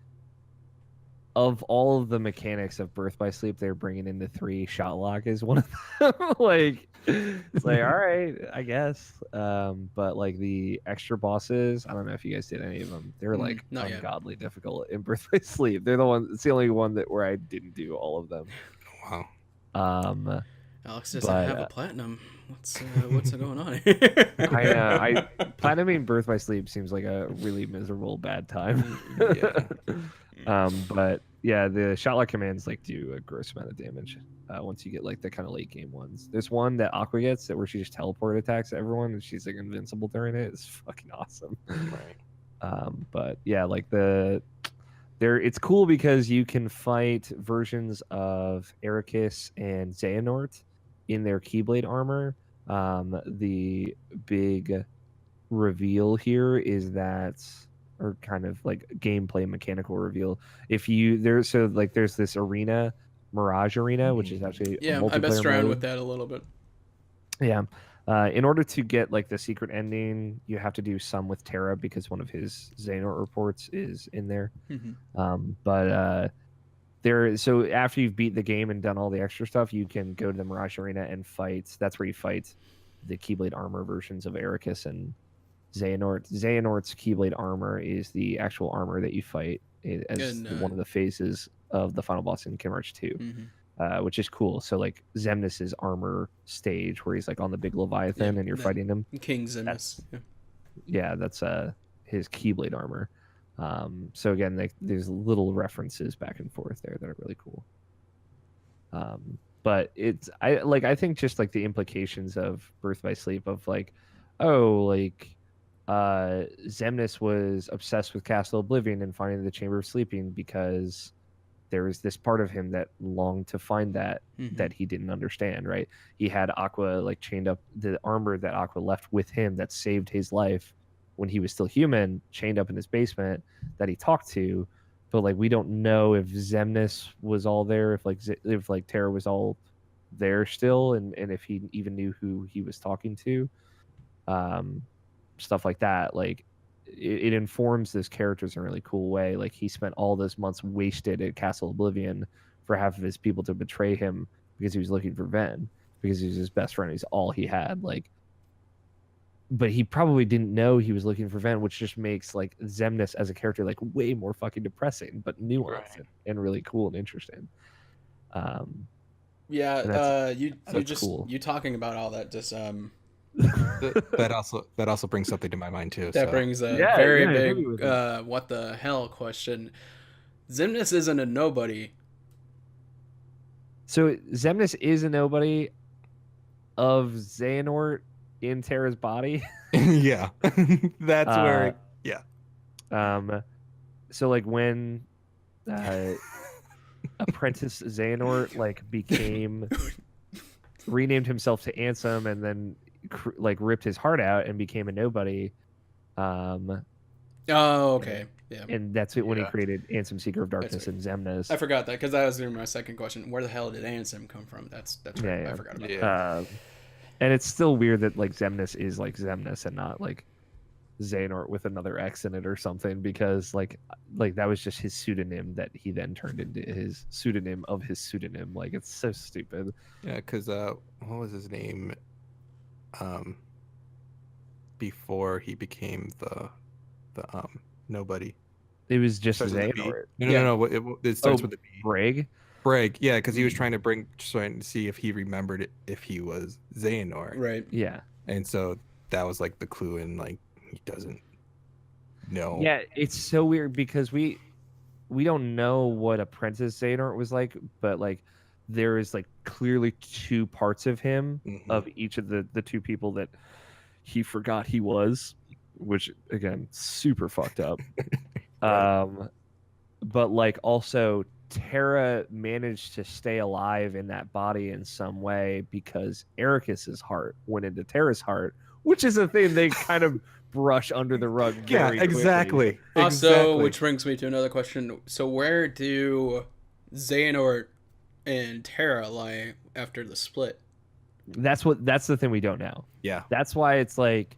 of all of the mechanics of Birth by Sleep, they're bringing in the 3. Shot lock is one of them. Like it's like, all right, I guess. But like the extra bosses, I don't know if you guys did any of them. They're like not yet. ungodly difficult in Birth by Sleep. They're the one. It's the only one that where I didn't do all of them. Wow. Alex doesn't But, have a platinum. What's going on here? I platinuming Birth by Sleep seems like a really miserable bad time. Yeah. But yeah, the shotlock commands like do a gross amount of damage once you get like the kind of late game ones. There's one that Aqua gets where she just teleport attacks everyone and she's like invincible during it. It's fucking awesome. Right. But yeah, like it's cool because you can fight versions of Ericus and Xehanort in their Keyblade armor. The big reveal here is that, or kind of like gameplay mechanical reveal. If you there's this arena, Mirage Arena, which is actually a Yeah, I multiplayer messed around mode. with that a little bit. Yeah. In order to get like the secret ending, you have to do some with Terra because one of his Xehanort reports is in there. But so after you've beat the game and done all the extra stuff, you can go to the Mirage Arena and fight. That's where you fight the Keyblade armor versions of Ericus and Xehanort. Xehanort's Keyblade armor is the actual armor that you fight as one of the phases of the final boss in Kingdom Hearts 2, which is cool. So like Xemnas' armor stage where he's like on the big Leviathan and you're fighting him. King Xemnas. That's his Keyblade armor. So again, there's little references back and forth there that are really cool. But I think just like the implications of Birth by Sleep of like, Xemnas was obsessed with Castle Oblivion and finding the Chamber of Sleeping because there was this part of him that longed to find that he didn't understand, right? He had Aqua like chained up, the armor that Aqua left with him that saved his life when he was still human, chained up in his basement that he talked to, but like we don't know if Xemnas was all there, if Terra was all there still, and if he even knew who he was talking to, stuff like that. Like it informs those characters in a really cool way. Like he spent all those months wasted at Castle Oblivion for half of his people to betray him because he was looking for Ven, because he was his best friend, he's all he had. Like, but he probably didn't know he was looking for Ven, which just makes like Xemnas as a character like way more fucking depressing, but nuanced and really cool and interesting. You talking about all that just that also brings something to my mind too. That brings a very big what the hell question. Xemnas isn't a nobody. So Xemnas is a nobody of Xehanort in Terra's body. Yeah. That's where so like when Apprentice Xehanort like became renamed himself to Ansem and then like ripped his heart out and became a nobody. Okay. Yeah. And that's it when he created Ansem, Seeker of Darkness, and Xemnas. I forgot that because that was my second question. Where the hell did Ansem come from? That's right. I forgot about that. And it's still weird that like Xemnas is like Xemnas and not like Xehanort with another X in it or something, because like that was just his pseudonym that he then turned into his pseudonym of his pseudonym. Like it's so stupid. Yeah, because what was his name? Before he became the nobody. It was just Xehanort. No. It starts with the B. Braig, yeah, because he was trying to see if he remembered it, if he was Xehanort. Right. Yeah. And so that was like the clue, and like he doesn't know. Yeah, it's so weird because we don't know what Apprentice Xehanort was like, but like there is like clearly two parts of him of each of the two people that he forgot he was, which again, super fucked up. But like also Terra managed to stay alive in that body in some way because Ericus's heart went into Terra's heart, which is a thing they kind of brush under the rug. Exactly. Also, which brings me to another question. So where do Xehanort and Terra lie after the split? That's the thing we don't know. Yeah. That's why it's like,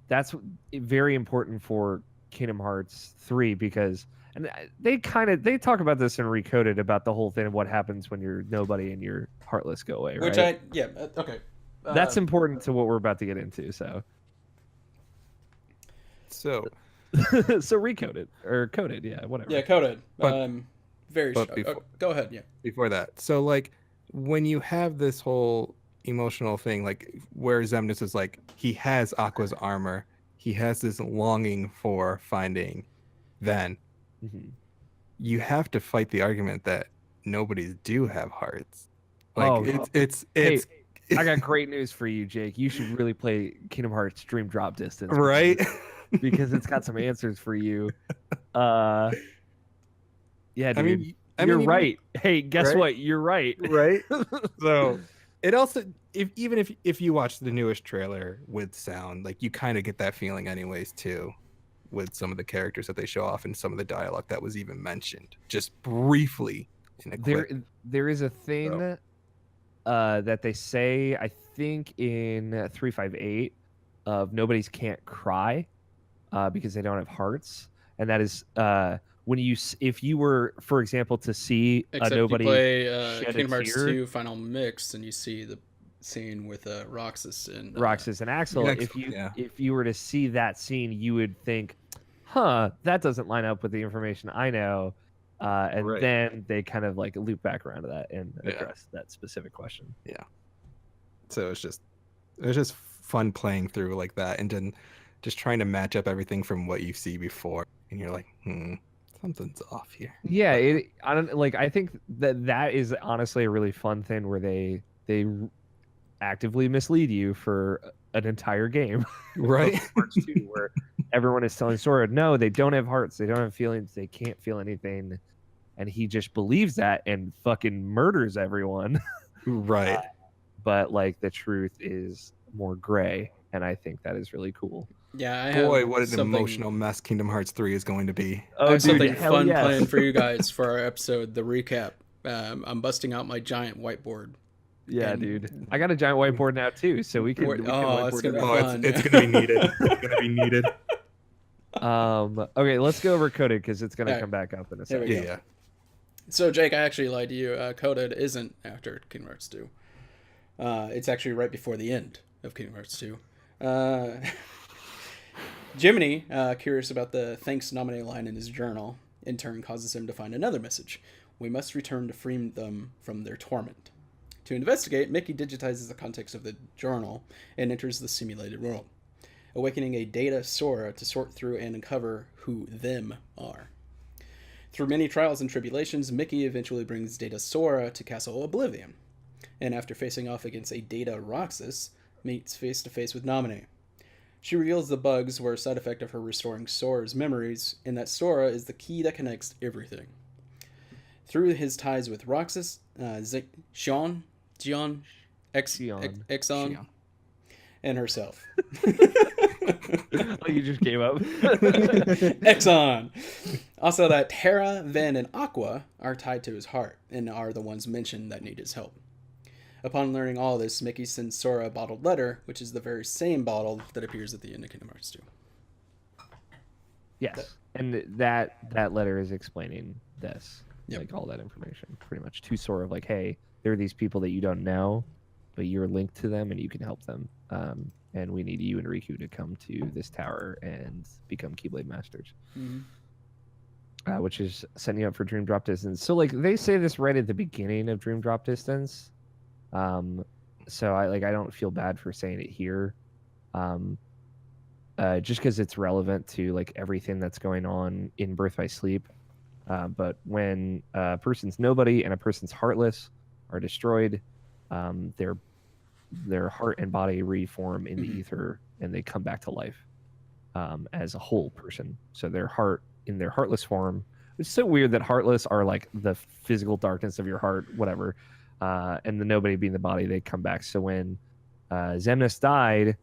that's very important for Kingdom Hearts 3 because, and they talk about this in Recoded about the whole thing of what happens when you're nobody and your heartless go away, right? Okay. That's important to what we're about to get into. So Recoded or Coded, yeah, whatever. Yeah, Coded. But very short. Go ahead. Yeah. Before that, so like when you have this whole emotional thing, like where Xemnas is like, he has Aqua's armor, he has this longing for finding Ven. Mhm. You have to fight the argument that nobody's do have hearts. Like Oh, it's I got great news for you, Jake. You should really play Kingdom Hearts Dream Drop Distance, right. because it's got some answers for you. Yeah, dude. I mean, You're even- right. Hey, guess right? what? You're right. right? So it also, if you watch the newest trailer with sound, like you kind of get that feeling anyways too, with some of the characters that they show off and some of the dialogue that was even mentioned just briefly in a clip. There is a thing that they say, I think in 358, of nobody's can't cry because they don't have hearts, and that is when if you were, for example, to see Except nobody you play shed a Kingdom Hearts tear. 2 Final Mix, and you see the scene with Roxas and Roxas and Axel, if you were to see that scene, you would think, huh, that doesn't line up with the information I know. And Right. then they kind of like loop back around to that and address that specific question. So it was just fun playing through like that, and then just trying to match up everything from what you see before, and you're like, something's off here. Yeah, I don't like. I think that is honestly a really fun thing where they actively mislead you for an entire game. Right. Hearts 2, where everyone is telling Sora, no, they don't have hearts, they don't have feelings, they can't feel anything, and he just believes that and fucking murders everyone. Right. But like the truth is more gray, and I think that is really cool. Yeah, Boy, what an emotional mess Kingdom Hearts 3 is going to be. I have something hell fun yes. planned for you guys for our episode, the recap. I'm busting out my giant whiteboard. Yeah, And- dude. I got a giant whiteboard now too, so we can. Wait, we can oh, whiteboard it's gonna it be out. fun. It's gonna be needed. It's gonna be needed. Okay, let's go over Coded because it's gonna Alright. come back up in a There we second. go. Yeah. So, Jake, I actually lied to you. Coded isn't after Kingdom Hearts 2. It's actually right before the end of Kingdom Hearts 2. Jiminy, curious about the thanks nominee line in his journal, in turn causes him to find another message. We must return to free them from their torment. To investigate, Mickey digitizes the context of the journal and enters the simulated world, awakening a Data Sora to sort through and uncover who them are. Through many trials and tribulations, Mickey eventually brings Data Sora to Castle Oblivion, and after facing off against a Data Roxas, meets face-to-face with Naminé. She reveals the bugs were a side effect of her restoring Sora's memories, and that Sora is the key that connects everything. Through his ties with Roxas, Exon, and herself. Oh, you just gave up. Exxon. Also, that Terra, Ven, and Aqua are tied to his heart and are the ones mentioned that need his help. Upon learning all this, Mickey sends Sora a bottled letter, which is the very same bottle that appears at the end of Kingdom Hearts 2. Yes, and that letter is explaining this, Yep. like all that information, pretty much to Sora of like, hey, there are these people that you don't know, but you're linked to them and you can help them. And we need you and Riku to come to this tower and become Keyblade Masters. Which is setting you up for Dream Drop Distance. So like they say this right at the beginning of Dream Drop Distance. So I don't feel bad for saying it here. Just because it's relevant to like everything that's going on in Birth by Sleep. But when a person's nobody and a person's heartless are destroyed, their heart and body reform in the ether and they come back to life as a whole person. So their heart in their heartless form. It's so weird that heartless are like the physical darkness of your heart, whatever. And the nobody being the body, they come back. So when Xemnas died,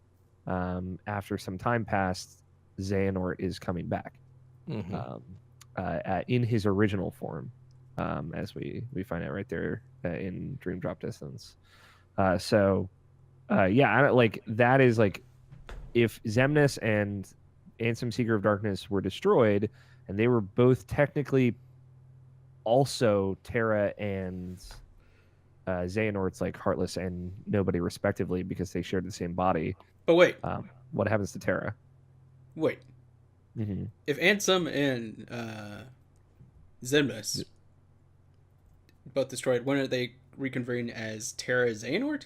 after some time passed, Xehanort is coming back in his original form, as we find out right there in Dream Drop Distance. I don't, like that is like if Xemnas and Ansem Seeker of Darkness were destroyed, and they were both technically also Terra and Xehanort's like heartless and nobody respectively because they shared the same body. But wait, What happens to Terra? wait. Mm-hmm. If Ansem and Xemnas both destroyed, when are they reconvene as Terra Xehanort?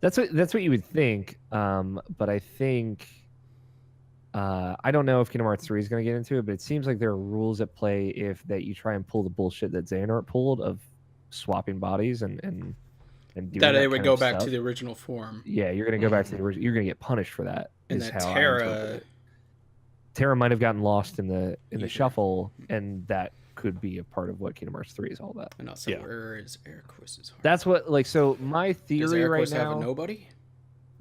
That's what you would think. But I think I don't know if Kingdom Hearts 3 is going to get into it, but it seems like there are rules at play if that you try and pull the bullshit that Xehanort pulled of swapping bodies and doing That it that would kind go of back stuff. to the original form. Yeah, you're going to go back to the original. You're going to get punished for that. And is that how I interpret Terra. it. Terra might have gotten lost in the Either. shuffle, and that could be a part of what Kingdom Hearts 3 is all about. And also, Yeah. where is Eraqus's heart? That's what so my Does theory right Eraqus have now a nobody?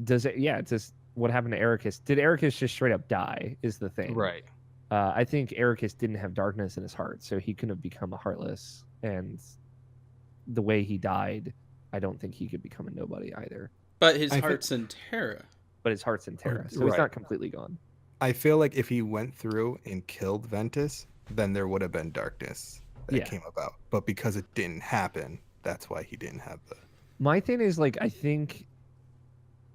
does it it's just what happened to Eraqus. Did Eraqus just straight up die is the thing. Right. I think Eraqus didn't have darkness in his heart, so he couldn't have become a Heartless, and the way he died, I don't think he could become a nobody either. But his I think- heart's in Terra. But his heart's in Terra, so he's Right. not completely gone. I feel like if he went through and killed Ventus, then there would have been darkness that Yeah. came about. But because it didn't happen, that's why he didn't have the. My thing is like I think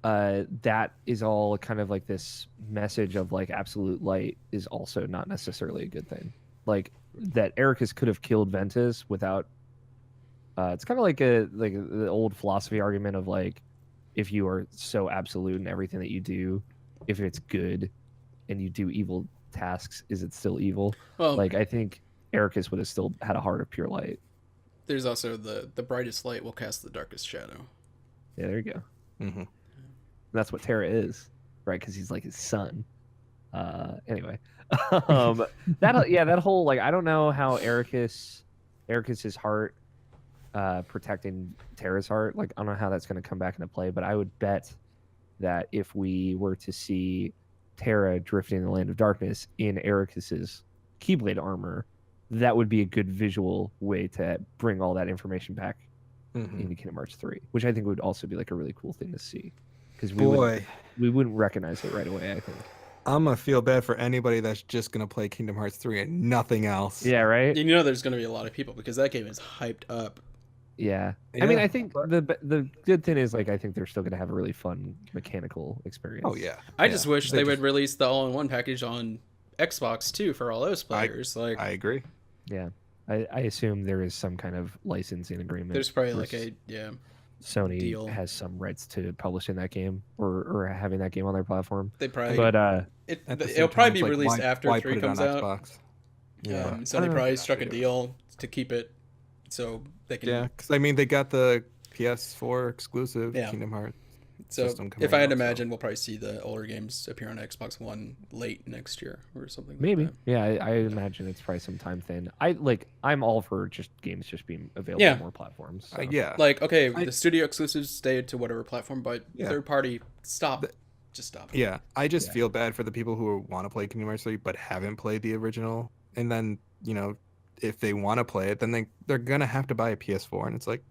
that is all kind of like this message of like absolute light is also not necessarily a good thing. Like that Eraqus could have killed Ventus without it's kind of like the old philosophy argument of like if you are so absolute in everything that you do, if it's good and you do evil tasks, is it still evil? Well, Like I think Eraqus would have still had a heart of pure light. there's also the brightest light will cast the darkest shadow. Yeah, there you go. Mm-hmm. That's what Terra is, right? Because he's like his son. Anyway, that whole like I don't know how Eraqus's heart protecting Terra's heart. Like I don't know how that's going to come back into play, but I would bet that if we were to see Terra drifting in the land of darkness in Eraqus's Keyblade armor, that would be a good visual way to bring all that information back Mm-hmm. into Kingdom Hearts 3, which I think would also be like a really cool thing to see. Because Boy, we wouldn't recognize it right away, I think. I'm gonna feel bad for anybody that's just gonna play Kingdom Hearts 3 and nothing else. Yeah, right? You know there's going to be a lot of people because that game is hyped up. Yeah. I mean, Yeah, I think but- the good thing is like I think they're still going to have a really fun mechanical experience. Oh yeah. I Yeah. just wish they would release the all-in-one package on Xbox too for all those players. Like, I agree. Yeah. I assume there is some kind of licensing agreement. there's probably where like a Sony deal. has some rights to publishing that game or having that game on their platform. they probably But At the same it'll probably time, be it's like, released why- after why 3 put it on comes out. Xbox? yeah. I Sony don't know. probably struck a deal to keep it so they can. Yeah, because I mean they got the PS4 exclusive Yeah. Kingdom Hearts. So system coming if I had to out, so- imagine, we'll probably see the older games appear on Xbox One late next year or something. like Maybe. that. Yeah, I imagine it's probably some time thing. I'm all for just games just being available Yeah. on more platforms. so. Yeah. Like, okay, I- the studio exclusives stay to whatever platform, but Yeah. third party, stop. The- Just stop. Yeah, I just Yeah. feel bad for the people who want to play Kingdom Hearts 3 but haven't played the original. And then, if they want to play it, then they're going to have to buy a PS4. And it's like,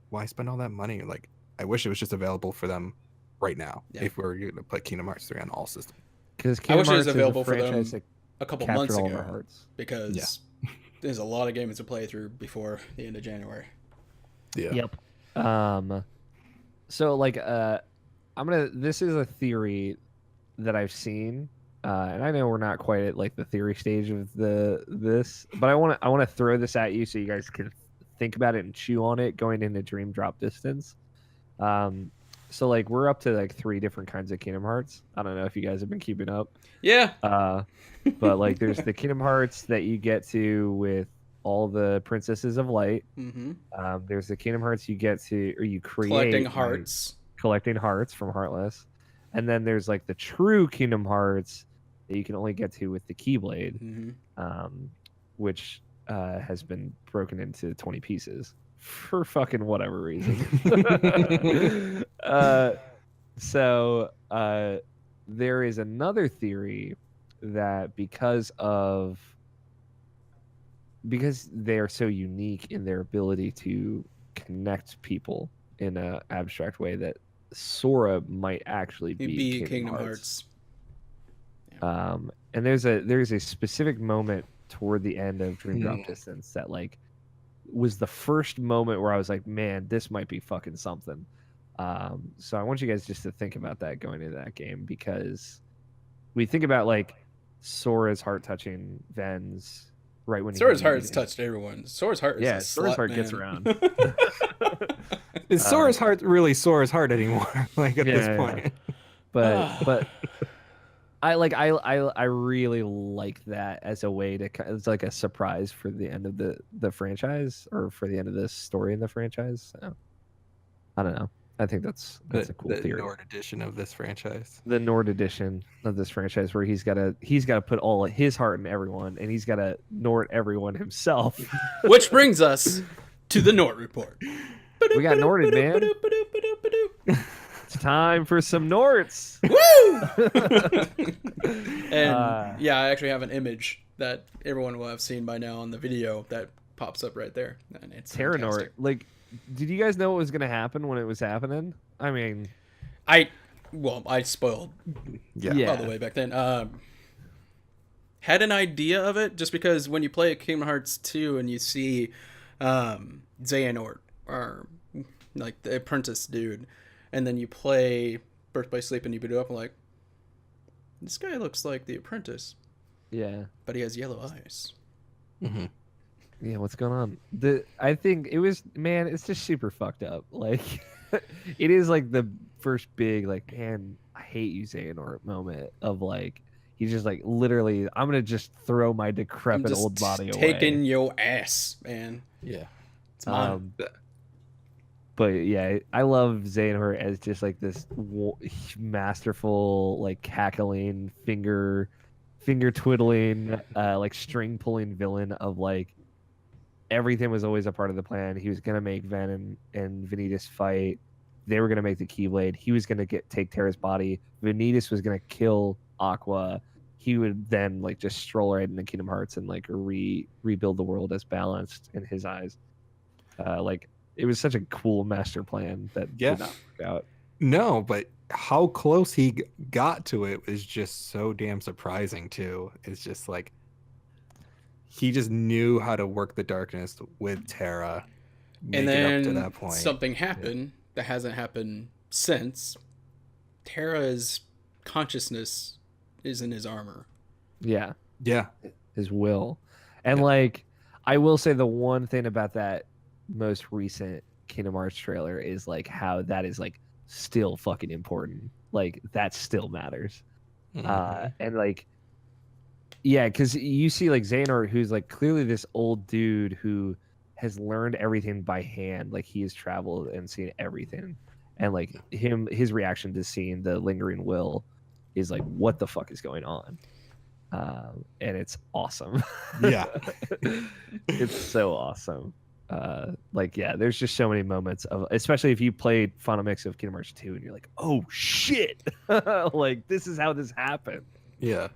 why spend all that money? Like, I wish it was just available for them right now Yeah. if we're going to play Kingdom Hearts 3 on all systems. Because I Kingdom wish it was Hearts available is a for them franchise that A couple captured months all of our ago, hearts. because there's a lot of games to play through before the end of January. Yeah. Yep. So like this is a theory that I've seen. And I know we're not quite at like the theory stage of this, but I want to throw this at you so you guys can think about it and chew on it going into Dream Drop Distance. So like we're up to like 3 different kinds of Kingdom Hearts. I don't know if you guys have been keeping up. Yeah. But like there's the Kingdom Hearts that you get to with all the Princesses of Light. Mm-hmm. There's the Kingdom Hearts you get to or you create Collecting by hearts. collecting hearts from Heartless. And then there's like the true Kingdom Hearts that you can only get to with the Keyblade, Mm-hmm. which has been broken into 20 pieces for fucking whatever reason. So there is another theory that because they're so unique in their ability to connect people in an abstract way, that Sora might actually It'd be be Kingdom Hearts. And there's a specific moment toward the end of Dream Drop Hmm. Distance that like was the first moment where I was like, man, this might be fucking something. So I want you guys just to think about that going into that game, because we think about like Sora's heart touching Ven's right when Sora's he heart needed has it. touched everyone. Sora's heart is Yeah, a Sora's slut, heart man. gets around. Is Sora's heart really Sora's heart anymore? Like at this Yeah. point. But I really like that as a way to it's like a surprise for the end of the franchise, or for the end of this story in the franchise. So, I don't know. I think that's a cool the theory. Nord edition of this franchise. The Nord edition of this franchise, where he's got to put all of his heart in everyone, and he's got to Nord everyone himself. Which brings us to the Nort report. We got Norded, man. It's time for some Norts. And yeah, I actually have an image that everyone will have seen by now on the video that pops up right there. And it's Terra fantastic. Nort. Like, did you guys know what was going to happen when it was happening? I mean, I spoiled Yeah. all the way back then. Had an idea of it just because when you play Kingdom Hearts 2 and you see Xehanort, or like the apprentice dude, and then you play Birth by Sleep and you boot it up, I'm like, this guy looks like the apprentice, yeah. but he has yellow eyes. Mm-hmm. Yeah, what's going on? I think it was, man, it's just super fucked up. Like, it is like the first big, like, man, I hate you, Xehanort moment of like, he's just like, literally, I'm gonna just throw my I'm decrepit just old body taking away. your ass, man. Yeah. It's mine. But yeah, I love Xehanort as just like this masterful, like cackling, finger twiddling, like string pulling villain of like, everything was always a part of the plan. He was gonna make Ven and Vanitas fight. They were gonna make the Keyblade. He was gonna take Terra's body. Vanitas was gonna kill Aqua. He would then like just stroll right into Kingdom Hearts and like rebuild the world as balanced in his eyes. Like, it was such a cool master plan that did not work out. No, but how close he got to it was just so damn surprising too. It's just like he just knew how to work the darkness with Terra. And make it up to then that point. something happened that hasn't happened since. Terra's consciousness is in his armor. Yeah, Yeah. his will. And like, I will say the one thing about that most recent Kingdom Hearts trailer is like how that is like still fucking important. Like, that still matters. Mhm. And like, yeah, because you see like Xehanort, who's like clearly this old dude who has learned everything by hand. Like, he has traveled and seen everything, and like his reaction to seeing the lingering will is like, what the fuck is going on? And it's awesome. Yeah. It's so awesome. Like, yeah, there's just so many moments of, especially if you played Final Mix of Kingdom Hearts 2 and you're like, oh shit, like this is how this happened. Yeah.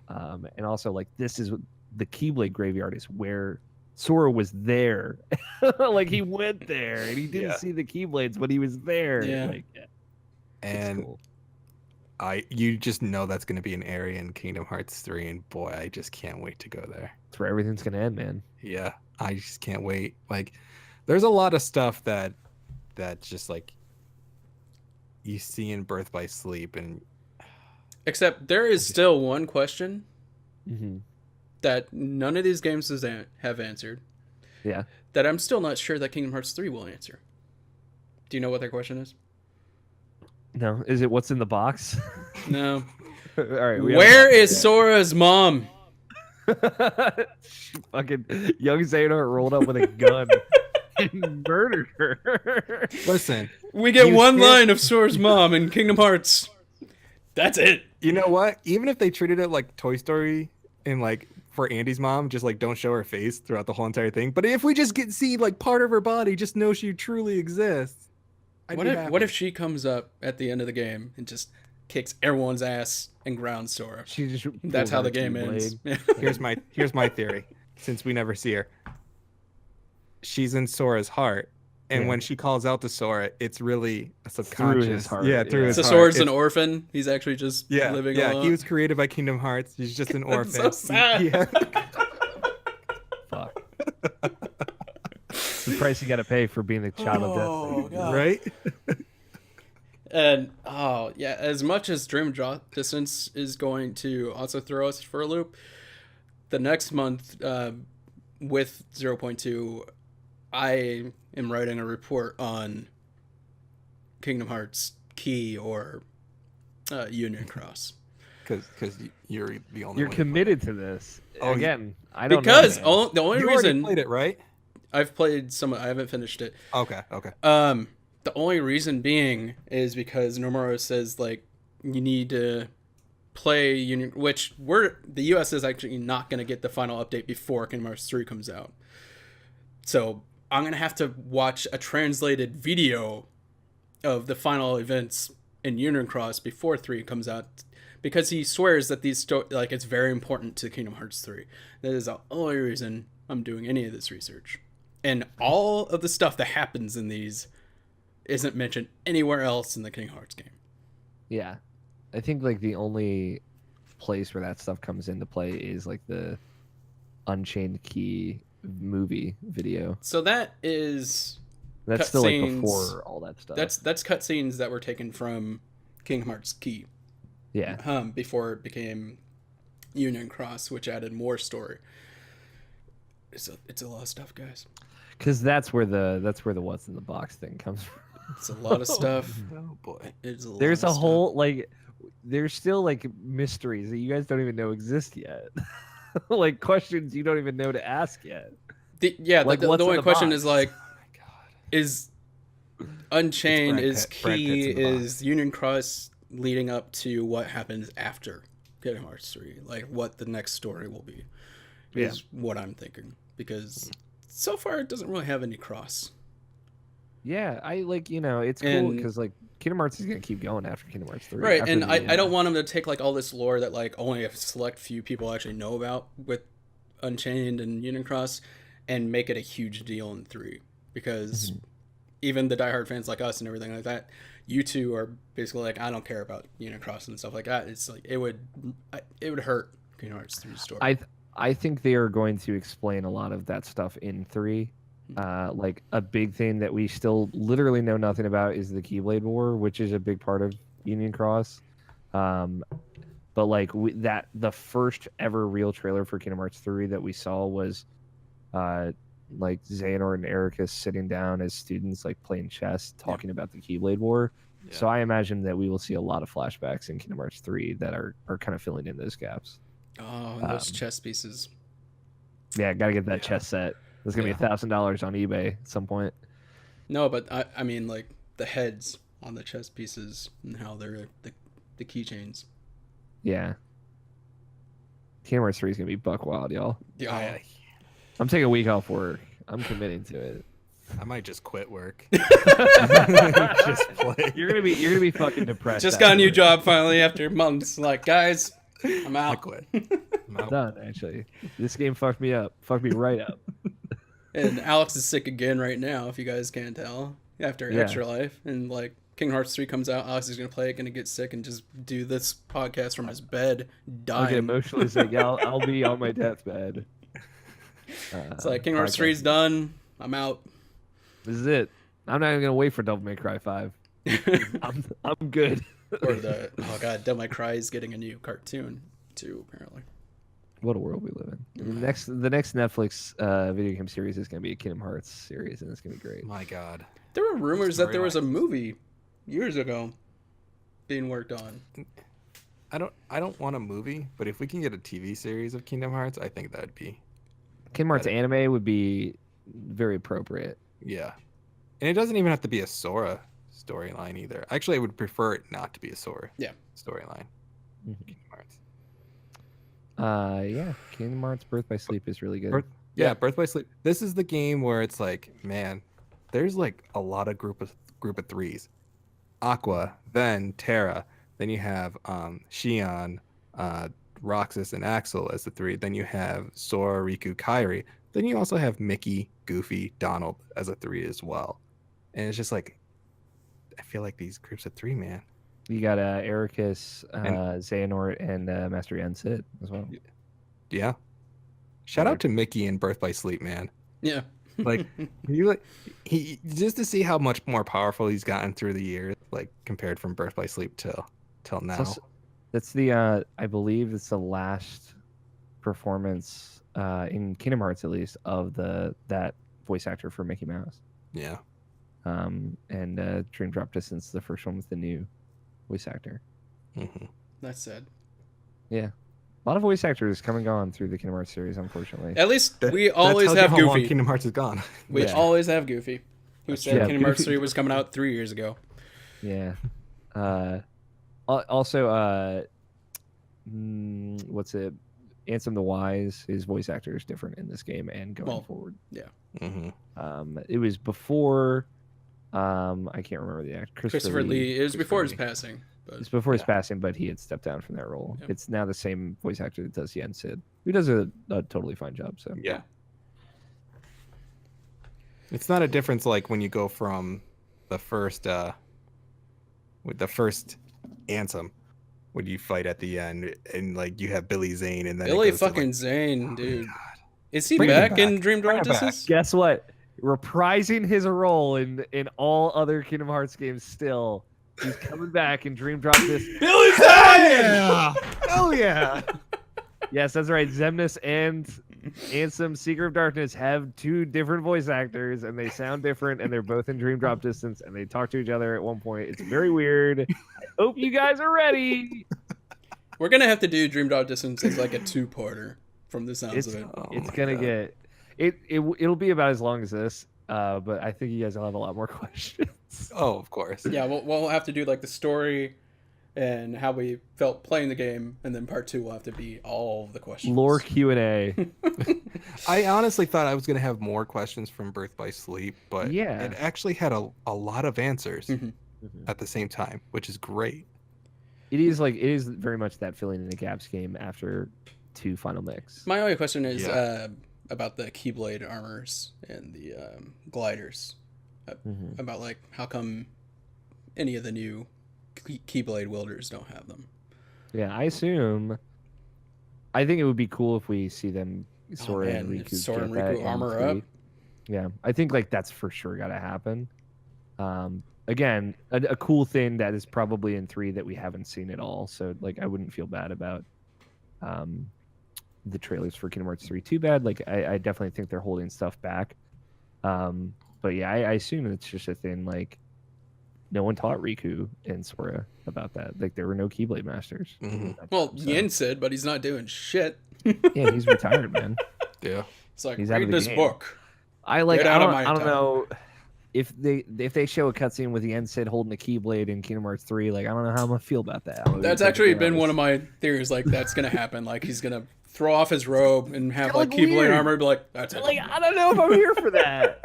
And also like, this is the Keyblade graveyard is where Sora was there. Like, he went there and he didn't Yeah. see the Keyblades, but he was there. Yeah. Like, yeah, it's And cool. you just know that's going to be an area in Kingdom Hearts 3, and boy, I just can't wait to go there. It's where everything's gonna end, man. Yeah, I just can't wait. Like, there's a lot of stuff that just like you see in Birth by Sleep, and Except there is still one question Mm-hmm. that none of these games have answered, Yeah. that I'm still not sure that Kingdom Hearts 3 will answer. Do you know what that question is? No, is it what's in the box? No. All right. Where is Sora's mom? Fucking young Xehanort rolled up with a gun and murdered her. listen, We get You one can't- line of Sora's mom in Kingdom Hearts. That's it. you know what? Even if they treated it like Toy Story and like for Andy's mom, just like don't show her face throughout the whole entire thing. But if we just see like part of her body, just know she truly exists. I'd What be if happy. she comes up at the end of the game and just kicks everyone's ass and grounds Sora? She just That's pulls how out the a game Keyblade. ends. Here's my theory. Since we never see her, she's in Sora's heart, and Yeah. when she calls out to Sora, it's really a subconscious. his heart, Yeah, through yeah. his So heart. Sora's an It's- orphan. He's actually just living yeah. alone. He was created by Kingdom Hearts. He's just an That's orphan. so sad. Yeah. Fuck. The price you got to pay for being the child of death. God. Right? And as much as Dream Drop Distance is going to also throw us for a loop, the next month with 0.2, I am writing a report on Kingdom Hearts Key or Union Cross. Because you're the only You're one committed to this. Oh, Again, I don't Because know. the only you already reason played it, right? I've played some, I haven't finished it. Okay. The only reason being is because Nomura says like you need to play Union, which the US is actually not going to get the final update before Kingdom Hearts 3 comes out. So I'm going to have to watch a translated video of the final events in Union Cross before 3 comes out, because he swears that it's very important to Kingdom Hearts 3. That is the only reason I'm doing any of this research. And all of the stuff that happens in these isn't mentioned anywhere else in the Kingdom Hearts game. Yeah, I think like the only place where that stuff comes into play is like the Unchained Key movie video. So that is That's still like cutscenes. before all that stuff. That's cutscenes that were taken from Kingdom Hearts Key. Yeah. Before it became Union Cross, which added more story. It's a lot of stuff, guys. Because that's where the what's in the box thing comes from. It's a lot of stuff. Oh boy. It's a There's lot a of whole like there's still like mysteries that you guys don't even know exist yet. Like questions you don't even know to ask yet. Like, the what's in only the question box? is like, Oh my god. is Unchained, Brad is Pitt- Brad Key, Pitt's in the is Union Cross leading up to what happens after Kingdom Hearts 3? Like what the next story will be is what I'm thinking. Because so far it doesn't really have any cross. Yeah, I like it's cool And- because like Kingdom Hearts is gonna keep going after Kingdom Hearts 3. Right, after and the, I don't want them to take like all this lore that like only a select few people actually know about with Unchained and Union Cross and make it a huge deal in 3. Because even the diehard fans like us and everything like that, you two are basically like, I don't care about Union Cross and stuff like that. It's like it would hurt Kingdom Hearts 3 story. I think they are going to explain a lot of that stuff in 3. Like a big thing that we still literally know nothing about is the Keyblade War, which is a big part of Union Cross. But like that the first ever real trailer for Kingdom Hearts 3 that we saw was like Xehanort and Ericus sitting down as students like playing chess talking about the Keyblade War. Yeah. So I imagine that we will see a lot of flashbacks in Kingdom Hearts 3 that are kind of filling in those gaps. Oh, and those chess pieces. Yeah, gotta get that chess set. There's gonna be $1,000 on eBay at some point. No, but I mean like the heads on the chess pieces and how they're the keychains. Yeah. Kingdom Hearts 3 is gonna be buck wild, y'all. Yeah. I'm taking a week off work. I'm committing to it. I might just quit work. Just play. You're gonna be fucking depressed. Just got a new afterwards. job finally after months. Like, guys, I'm I out. quit. I'm done. Actually, this game fucked me up. Fucked me right up. And Alex is sick again right now, if you guys can't tell. After Yeah. Extra Life. And like Kingdom Hearts 3 comes out, Alex is gonna play it, gonna get sick and just do this podcast from his bed, I'll get dying. emotionally sick. Yeah, I'll be on my deathbed. It's like Kingdom Hearts 3 is done. I'm out. This is it. I'm not even gonna wait for Devil May Cry 5. I'm good. Or the Devil May Cry is getting a new cartoon too, apparently. What a world we live in. The next Netflix video game series is gonna be a Kingdom Hearts series, and it's gonna be great. My god. There were rumors that there was a Storylines. movie years ago being worked on. I don't want a movie, but if we can get a TV series of Kingdom Hearts, I think that'd be Kingdom Hearts anime would be very appropriate. yeah. And it doesn't even have to be a Sora storyline either. Actually, I would prefer it not to be a Sora storyline. Mhm. Kingdom Hearts. Yeah, Kingdom Hearts Birth by Sleep is really good. Yeah, Birth by Sleep. This is the game where it's like, man, there's like a lot of group of threes. Aqua, then Terra, then you have Shion, Roxas, and Axel as the 3. Then you have Sora, Riku, Kairi. Then you also have Mickey, Goofy, Donald as a 3 as well. And it's just like, I feel like these groups of 3, man. You got Ericus, Xehanort, and Master Yen-Sid as well. Yeah. Shout out to Mickey in Birth by Sleep, man. Yeah. Like he just to see how much more powerful he's gotten through the years, like compared from Birth by Sleep till now. That's the I believe it's the last performance in Kingdom Hearts at least, of that voice actor for Mickey Mouse. Yeah. And Dream Drop Distance, the first one with the new voice actor. Hmm. That's sad. Yeah, a lot of voice actors come and gone through the Kingdom Hearts series, unfortunately. At least we That always tells you have how long Goofy. Kingdom Hearts is gone. We Yeah. always have Goofy. Who said Yeah, Kingdom Hearts Goofy- 3 was coming out 3 years ago? Yeah. Also, what's it? Ansem the Wise, his voice actor is different in this game and going Well, forward. Hmm. It was before. I can't remember the actor. Christopher Lee. It was before his Lee. passing. But It's before his Yeah. passing, but he had stepped down from that role. Yep. It's now the same voice actor that does Yen Sid, who does a totally fine job. So Yeah. It's not a difference like when you go from the first with the first Ansem when you fight at the end and like you have Billy Zane and then it Billy goes to, like, fucking Zane, dude. Is he Bring him back in back. Dream Bring Drop him back. Distance? guess what? Reprising his role in all other Kingdom Hearts games. Still, he's coming back in Dream Drop Distance. Billy Zane! Yeah! Hell yeah! Yes, that's right. Xemnas and Ansem Secret of Darkness have two different voice actors, and they sound different, and they're both in Dream Drop Distance, and they talk to each other at one point. It's very weird. I hope you guys are ready. We're gonna have to do Dream Drop Distance as like a two-parter from the sounds It's of it. Oh it's my gonna God. get it'll be about as long as this, but I think you guys will have a lot more questions. Oh, of course. Yeah, we'll have to do like the story and how we felt playing the game, and then part 2 will have to be all the questions. Lore Q&A. I honestly thought I was going to have more questions from Birth by Sleep, but Yeah. it actually had a lot of answers Mhm. at the same time, which is great. It is very much that filling in the gaps game after 2 Final Mix. My only question is Yeah. about the Keyblade armors and the gliders. Mhm. About like how come any of the new Keyblade wielders don't have them? Yeah, I think it would be cool if we see them Sora and man, if Riku Sora get and that Riku in armor 3. up. Yeah, I think like that's for sure got to happen. Again, a cool thing that is probably in 3 that we haven't seen at all. So like I wouldn't feel bad about the trailers for Kingdom Hearts 3 too bad. Like I definitely think they're holding stuff back. But yeah, I assume it's just a thing like no one taught Riku and Sora about that. Like there were no Keyblade masters. Mhm. Well, So- Yin said, but he's not doing shit. Yeah, he's retired, man. Yeah. It's like, He's out of read the this game. book. I like. Get I out of don't, my I don't town. know if they show a cutscene with Yen Sid holding a Keyblade in Kingdom Hearts 3. Like I don't know how I'm gonna feel about that. That's actually been one of my theories. Like that's gonna happen. Like he's gonna throw off his robe and have gonna like look Keyblade weird. armor. Be like, that's it. Like I don't know if I'm here for that.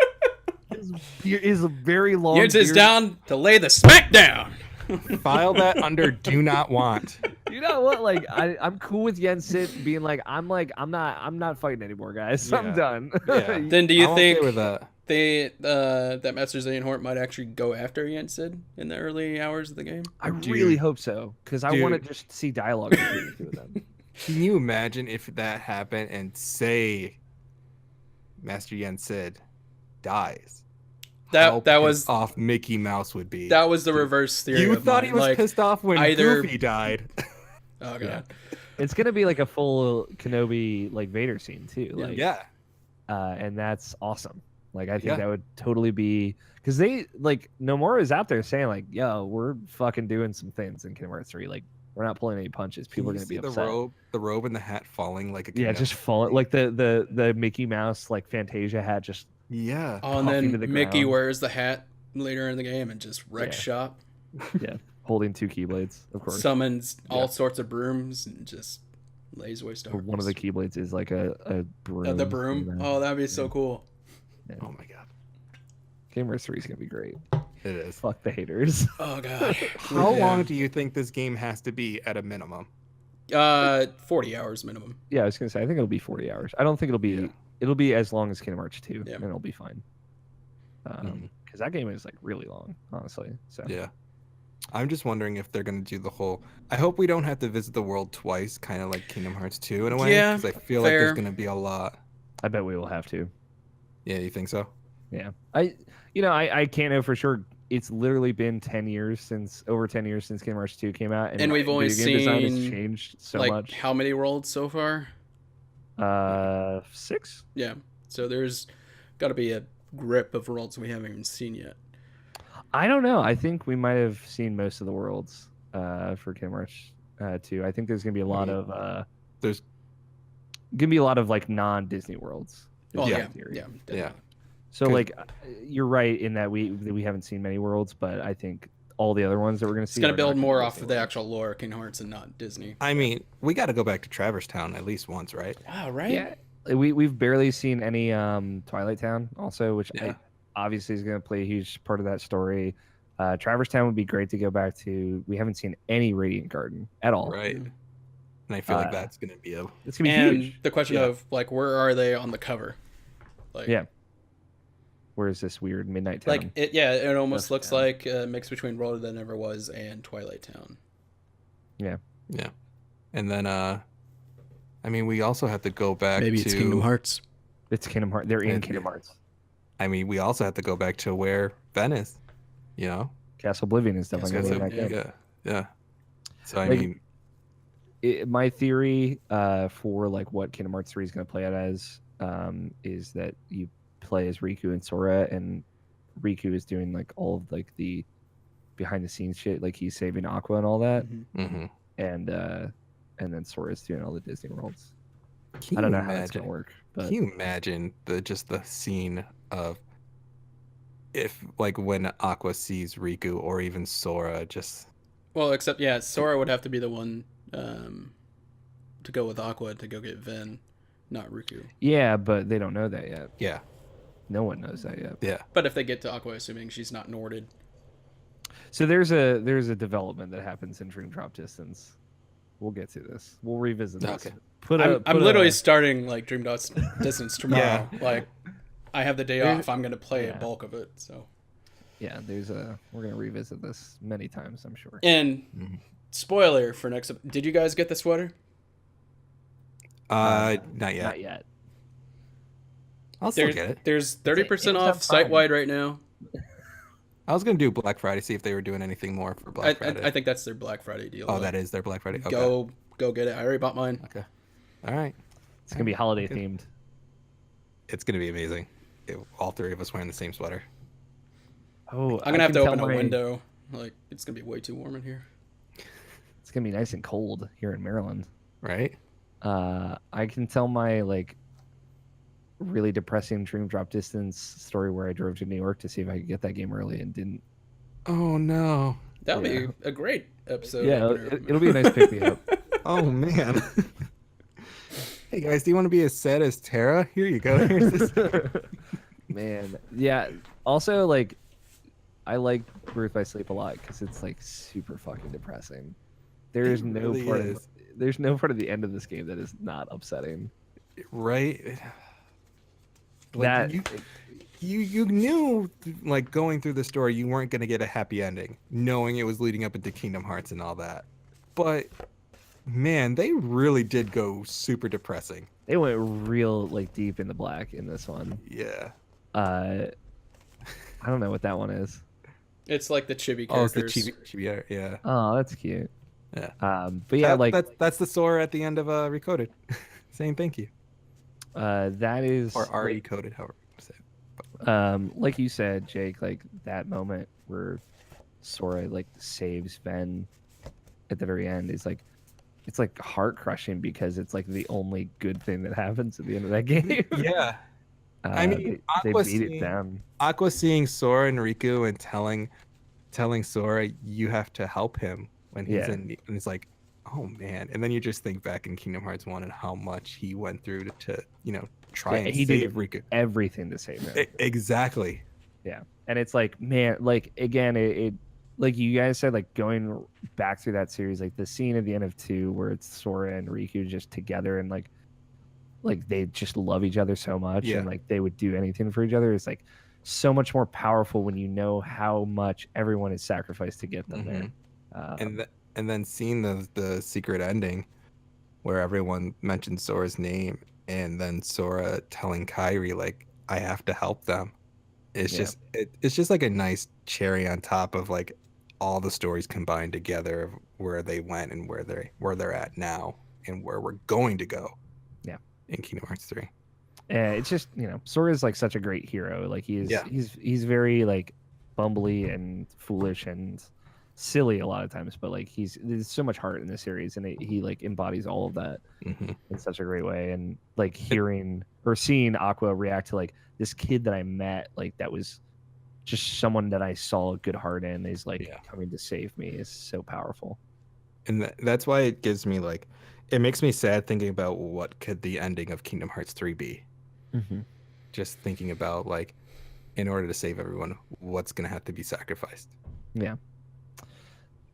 Is a very long. Yin is beard. down to lay the smackdown. File that under do not want. You know what? Like I'm cool with Yen Sid being like I'm not fighting anymore, guys. I'm Yeah. done. Yeah. Then do you I'm okay think with that? that Master Xehanort might actually go after Yin Sid in the early hours of the game? I Dude. really hope so because I want to Dude. just see dialogue between the two of them. Can you imagine if that happened and say Master Yen Sid dies? How That was pissed off Mickey Mouse would be. that was the reverse theory. You of thought mine. he was like, pissed off when either- Goofy died. Oh god. Yeah. It's gonna be like a full Kenobi like Vader scene too. Like Yeah. and that's awesome. Like I think Yeah. that would totally be because they like Nomura is out there saying like, "Yo, we're fucking doing some things in Kingdom Hearts 3. Like we're not pulling any punches. People are Can gonna you be see upset." the robe and the hat falling like a Yeah, kingdom? just falling like the Mickey Mouse like Fantasia hat just Yeah. Oh, and puffing to then the Mickey ground. wears the hat later in the game and just wrecks Yeah. shop. holding 2 Keyblades, of course. Summons all Yeah. sorts of brooms and just lays waste But one of the Keyblades is like a broom. the broom. you know? Oh, that'd be so cool. Oh my god. Kingdom Hearts 3 is gonna be great. It is. Fuck the haters. Oh god. How Yeah. long do you think this game has to be at a minimum? 40 hours minimum. Yeah, I was gonna say I think it'll be 40 hours. I don't think it'll be Yeah. it'll be as long as Kingdom Hearts 2, Yeah. and it'll be fine. Mhm. Because that game is like really long, honestly. So Yeah. I'm just wondering if they're gonna do the whole. I hope we don't have to visit the world twice, kind of like Kingdom Hearts 2 in a way. Yeah, Because I feel like fair. there's gonna be a lot. I bet we will have to. Yeah, you think so? Yeah, I can't know for sure. It's literally been over 10 years since Kingdom Hearts 2 came out, And we've only video game design has seen, changed so like much. how many worlds so far? 6. Yeah. So there's got to be a grip of worlds we haven't even seen yet. I don't know. I think we might have seen most of the worlds for Kingdom Hearts 2. I think there's gonna be a lot of There's gonna be a lot of like non-Disney worlds. is Well, my yeah, theory. yeah, Yeah. definitely. So 'Cause- like you're right in that we haven't seen many worlds, but I think all the other ones that we're gonna It's see gonna are build not more be off Disney of the worlds. actual lore of Kingdom Hearts and not Disney. I mean, we got to go back to Traverse Town at least once, right? Wow, right? Yeah, we've barely seen any Twilight Town also, which Yeah. obviously is going to play a huge part of that story. Traverse Town would be great to go back to. We haven't seen any Radiant Garden at all. Right. Mhm. And I feel like Uh, that's going to be a It's going to be And huge. the question Yeah. of like, where are they on the cover? Like, Yeah. Where is this weird Midnight Town? like it. Yeah, it almost Dusk looks Town. like a mix between World That Never Was and Twilight Town. yeah. And then I mean, we also have to go back Maybe to it's Kingdom Hearts. It's Kingdom Hearts. They're in And- Kingdom Hearts. I mean, we also have to go back to where Ven is, you know? Castle Oblivion is definitely Castle going to be in that Oblivion, game. Yeah. So I Like, mean, My theory for like what Kingdom Hearts 3 is going to play out as is that you play as Riku and Sora, and Riku is doing like all of like the behind the scenes shit, like he's saving Aqua and all that, Mhm. mhm. and then Sora's doing all the Disney worlds. Can I don't you know how that's imagine? gonna work, but Can you imagine the scene of if like when Aqua sees Riku or even Sora just Well, except yeah, Sora would have to be the one to go with Aqua to go get Ven, not Riku. yeah, but they don't know that yet. yeah No one knows that yet. But if they get to Aqua, assuming she's not Norded, So there's a development that happens in Dream Drop Distance. We'll get to this. We'll revisit this. Okay. I'm literally starting like Dream Dots Distance tomorrow. Yeah. Like, I have the day There's- off. I'm gonna play yeah. a bulk of it. So, Yeah, we're gonna revisit this many times, I'm sure. and Mhm. spoiler for next. Did you guys get the sweater? not yet. Not yet. I'll still get it. There's 30% Amazon off site wide right now. I was gonna do Black Friday, see if they were doing anything more for Black Friday. I think that's their Black Friday deal. Oh, Like, that is their Black Friday. Okay. Go get it. I already bought mine. Okay. All right. It's gonna be holiday Good. themed. It's gonna be amazing. All three of us wearing the same sweater. Oh, I'm gonna have to open a window. Like, it's gonna be way too warm in here. It's gonna be nice and cold here in Maryland. Right? I can tell my like really depressing Dream Drop Distance story where I drove to New York to see if I could get that game early and didn't. Oh no. That'll Yeah. be a great episode. Yeah, opener. it'll be a nice pick me up. Oh man. Hey guys, do you want to be as sad as Tara? Here you go. Here's this. Man, yeah. Also, like, I like Birth by Sleep a lot because it's like super fucking depressing. There's It no really part is. of there's no part of the end of this game that is not upsetting. Right? Like, That you knew like going through the story you weren't going to get a happy ending knowing it was leading up into Kingdom Hearts and all that, but man, they really did go super depressing. they went real like deep in the black in this one. Yeah. I don't know what that one is. It's like the chibi Oh, it's characters. the chibi, yeah. Oh, that's cute. Yeah. But yeah, like that's the Sora at the end of Recoded saying thank you, that is or RE coded, however you say it. like you said, Jake, like that moment where Sora like saves Ben at the very end is like it's like heart crushing because it's like the only good thing that happens at the end of that game. Yeah. I mean, they Aqua beat it seeing- down. Aqua seeing Sora and Riku and telling Sora you have to help him when he's Yeah. and it's like, oh man. And then you just think back in Kingdom Hearts 1 and how much he went through to try Yeah, and he did save Riku. Everything to save him. Exactly. And it's like, man, like again, it like you guys said, like going back through that series, like the scene at the end of 2 where it's Sora and Riku just together and like they just love each other so much Yeah. and like they would do anything for each other. It's like so much more powerful when you know how much everyone is sacrificed to get them there. And then seeing the secret ending where everyone mentions Sora's name and then Sora telling Kairi like I have to help them. It's Yeah. just it's just like a nice cherry on top of like all the stories combined together of where they went and where they're at now and where we're going to go. in Kingdom Hearts 3. It's just, Sora's like such a great hero. Like Yeah. he's very like bumbly and foolish and silly a lot of times, but like there's so much heart in this series, and he like embodies all of that Hmm. in such a great way. And like hearing or seeing Aqua react to like this kid that I met, like that was just someone that I saw a good heart in, is like Yeah. coming to save me, is so powerful. And that's why it gives me like, it makes me sad thinking about what could the ending of Kingdom Hearts 3 be. Mm-hmm. Just thinking about like, in order to save everyone, what's gonna have to be sacrificed. Yeah,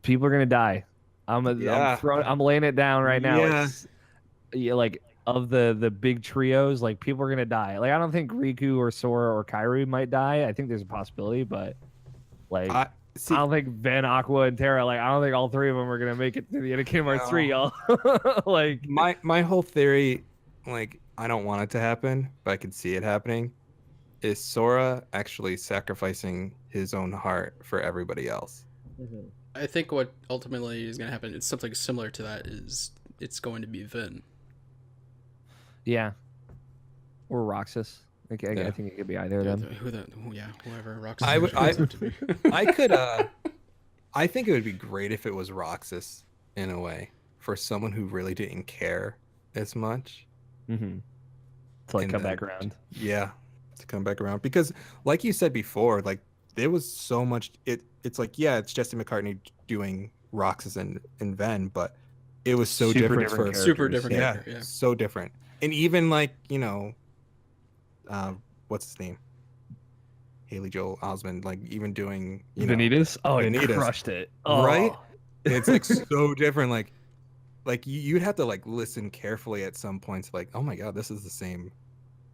people are gonna die. I'm laying it down right now. Yeah. Like of the big trios, like people are gonna die. Like I don't think Riku or Sora or Kairi might die. I think there's a possibility, but like I don't think Ven, Aqua, and Terra. Like I don't think all three of them are gonna make it to the end of Kingdom Hearts 3, y'all. Like my whole theory, like I don't want it to happen, but I could see it happening, is Sora actually sacrificing his own heart for everybody else. I think what ultimately is going to happen, it's something similar to that, is it's going to be Vin. Yeah. Or Roxas. I think it could be either of them. Whoever Roxas. I could I think it would be great if it was Roxas in a way, for someone who really didn't care as much. Mm-hmm. To like come back around. Yeah, to come back around, because like you said before, like there was so much. It's like, yeah, it's Jesse McCartney doing Roxas and Ven, but it was so different for super different. Yeah, so different. And even like what's his name? Haley Joel Osment, like even doing Vanitas. Oh, Vanitas. He crushed it. Oh. Right? It's like so different. Like you'd have to like listen carefully at some points. Like, oh my god, this is the same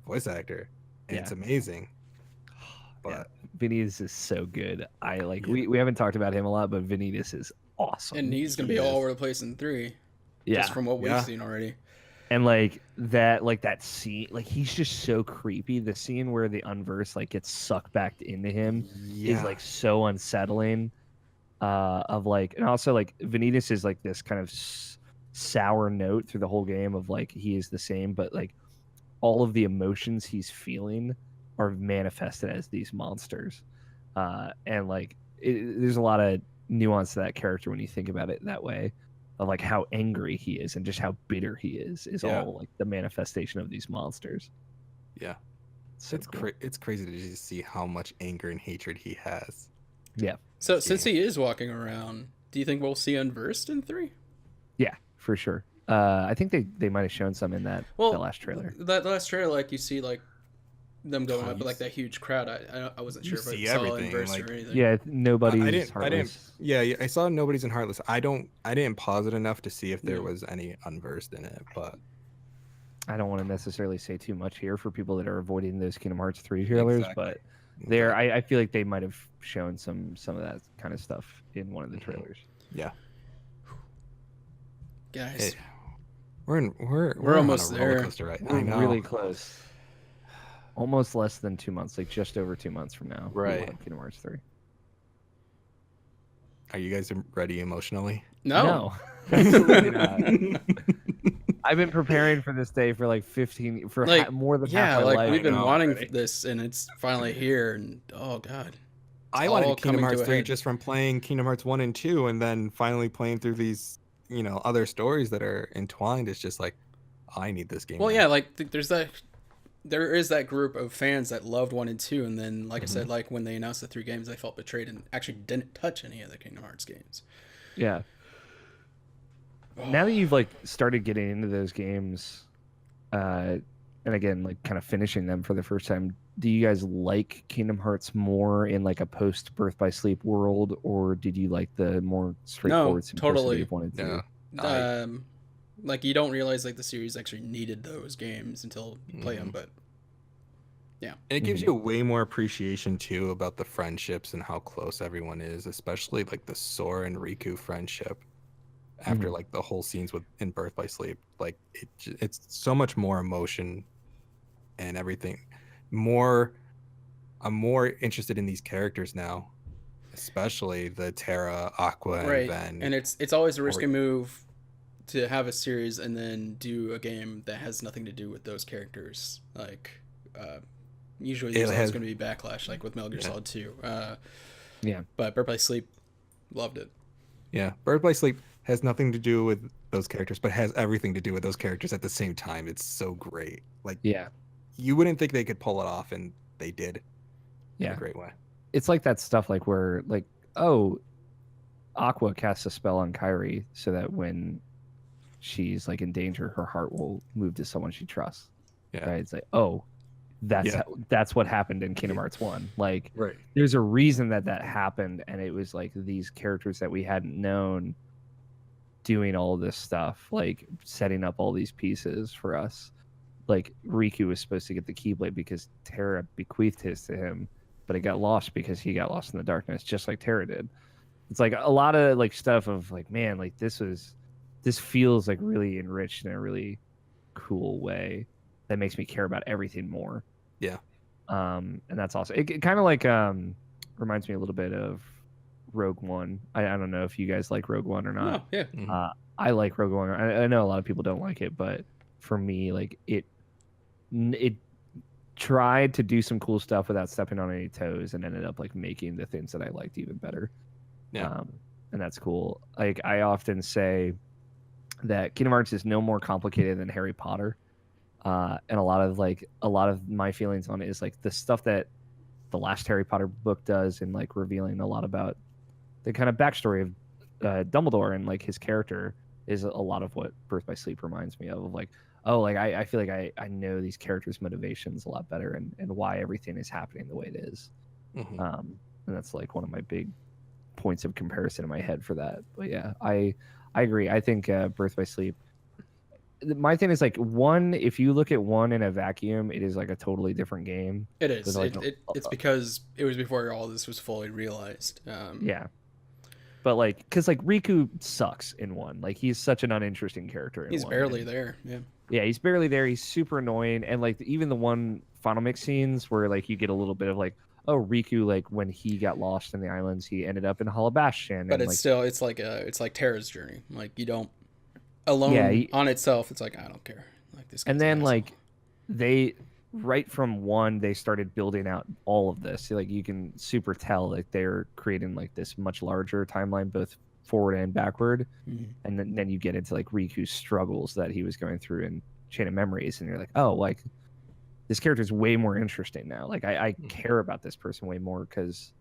voice actor, and it's amazing. But Vanitas is so good. We haven't talked about him a lot, but Vanitas is awesome. And he's gonna be all over the place in 3. Yeah, just from what we've seen already. And that scene, like he's just so creepy. The scene where the Unverse like gets sucked back into him is like so unsettling. Of like, and also like Vanitas is like this kind of sour note through the whole game of like he is the same, but like all of the emotions he's feeling are manifested as these monsters. And like there's a lot of nuance to that character when you think about it that way, of like how angry he is and just how bitter he is all like the manifestation of these monsters. Yeah, so it's cool. It's crazy to just see how much anger and hatred he has. Yeah. So since he is walking around, do you think we'll see Unversed in 3? Yeah, for sure. I think they might have shown some in that last trailer. That last trailer, like you see like them going up, but like that huge crowd. I wasn't sure if I saw Unversed or anything. Yeah, nobody's Heartless. I saw nobody's in Heartless. I didn't pause it enough to see if there was any Unversed in it, but I don't want to necessarily say too much here for people that are avoiding those Kingdom Hearts 3 trailers, but I feel like they might have shown some of that kind of stuff in one of the trailers. Yeah. Guys, we're almost on a roller there. coaster, right? We're I know. really close. Almost less than 2 months, like just over 2 months from now. Right. Kingdom Hearts 3. Are you guys ready emotionally? No. Absolutely not. I've been preparing for this day for like more than half my life. We've been wanting this, and it's finally here. And oh god, I wanted Kingdom Hearts 3 just from playing Kingdom Hearts 1 and 2, and then finally playing through these, other stories that are entwined. It's just like, I need this game. Well, yeah, like there is that group of fans that loved 1 and 2, and then, like I said, like when they announced the 3 games, they felt betrayed and actually didn't touch any of the Kingdom Hearts games. Yeah. Now that you've like started getting into those games, and again like kind of finishing them for the first time, do you guys like Kingdom Hearts more in like a post Birth by Sleep world, or did you like the more straightforward simplicity of 1 and 2? Yeah. Like you don't realize like the series actually needed those games until you play them, but yeah. And it gives you way more appreciation too about the friendships and how close everyone is, especially like the Sora and Riku friendship. After like the whole scenes in Birth by Sleep, like it's so much more emotion and everything. I'm more interested in these characters now, especially the Terra, Aqua, and Ven. And it's always a risky move to have a series and then do a game that has nothing to do with those characters. Like, usually there's always going to be backlash, like with Metal Gear Solid 2. Yeah. But Bird by Sleep, loved it. Yeah, Bird by Sleep has nothing to do with those characters, but has everything to do with those characters at the same time. It's so great. Like, Yeah. you wouldn't think they could pull it off, and they did. In Yeah. a great way. It's like that stuff like where like, oh, Aqua casts a spell on Kairi so that when she's like in danger, her heart will move to someone she trusts. Yeah. Right? It's like, oh, that's Yeah. that's what happened in Kingdom Hearts 1. Like, Right. there's a reason that happened, and it was like these characters that we hadn't known doing all this stuff, like setting up all these pieces for us. Like, Riku was supposed to get the Keyblade because Terra bequeathed his to him, but it got lost because he got lost in the darkness, just like Terra did. It's like a lot of like stuff of like, man, like this feels like really enriched in a really cool way that makes me care about everything more. Yeah. And that's awesome. It kind of like reminds me a little bit of Rogue One. I don't know if you guys like Rogue One or not. Oh, yeah. Mhm. I like Rogue One. I know a lot of people don't like it, but for me, like it tried to do some cool stuff without stepping on any toes, and ended up like making the things that I liked even better. Yeah. And that's cool. Like, I often say that Kingdom Hearts is no more complicated than Harry Potter. And a lot of my feelings on it is like the stuff that the last Harry Potter book does, and like revealing a lot about the kind of backstory of Dumbledore and like his character, is a lot of what Birth by Sleep reminds me of like, oh, like I feel like I know these characters' motivations a lot better, and why everything is happening the way it is. Mhm. And that's like one of my big points of comparison in my head for that. But yeah, I agree. I think Birth by Sleep, my thing is like, one, if you look at one in a vacuum, it is like a totally different game. It is. There's, like, It's because it was before all this was fully realized. Yeah. But like, because like Riku sucks in one. Like, he's such an uninteresting character in He's one. barely And- there. Yeah. Yeah, he's barely there. He's super annoying. And like, even the one Final Mix scenes where like you get a little bit of like, oh, Riku, like when he got lost in the islands, he ended up in Halabashan. But and, it's like, still, it's like Terra's journey. Like, you don't, alone Yeah, on itself, it's like, I don't care. Like, this guy's and an then asshole. like they right from one, they started building out all of this. So, like, you can super tell like they're creating like this much larger timeline, both forward and backward. Mhm. And then you get into like Riku's struggles that he was going through in Chain of Memories, and you're like, oh, like this character is way more interesting now. Like, I care about this person way more because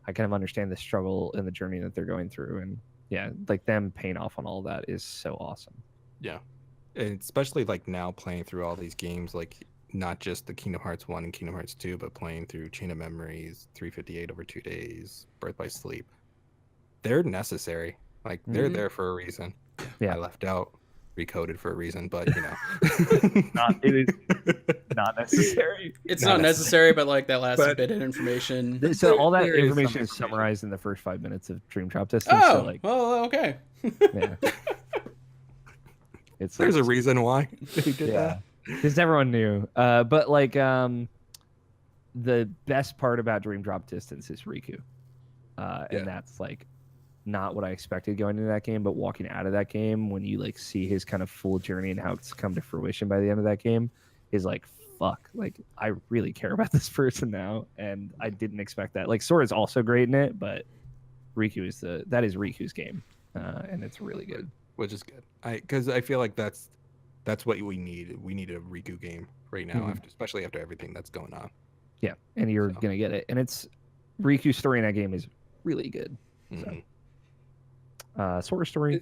I kind of understand the struggle and the journey that they're going through. And yeah, like them paying off on all that is so awesome. Yeah. And especially like now playing through all these games, like not just the Kingdom Hearts 1 and Kingdom Hearts 2, but playing through Chain of Memories, 358 over 2 days, Birth by Sleep. They're necessary. Like, they're Mhm. there for a reason. Yeah. I left out Recoded for a reason, but you know. It is not necessary. It's Not not necessary, but like that last But- bit of information. So all that There is some information is information. summarized in the first 5 minutes of Dream Drop Distance. Oh, So like, well, okay. yeah, it's There's a reason why they did yeah, that. because everyone knew. But like, the best part about Dream Drop Distance is Riku, Yeah. and that's like not what I expected going into that game. But walking out of that game, when you like see his kind of full journey and how it's come to fruition by the end of that game, is like, fuck, like I really care about this person now, and I didn't expect that. Like, Sora's also great in it, but Riku is Riku's game, and it's really good. Which is good. Because I feel like that's what we need. We need a Riku game right now, Mhm. especially after everything that's going on. Yeah, and you're So. gonna get it, and it's Riku's story in that game is really good. Mhm. Sora's story,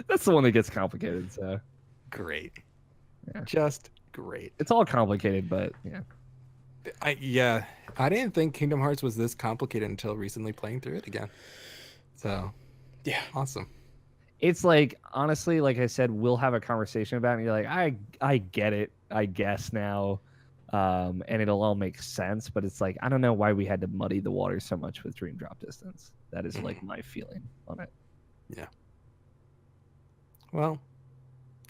that's the one that gets complicated. So Great. Yeah. Just great. it's all complicated, but yeah, I didn't think Kingdom Hearts was this complicated until recently playing through it again. So Yeah. awesome. it's like, honestly, like I said, we'll have a conversation about it, and you're like, I get it, I guess now, and it'll all make sense. But it's like, I don't know why we had to muddy the water so much with Dream Drop Distance. That is like my feeling on it. Well,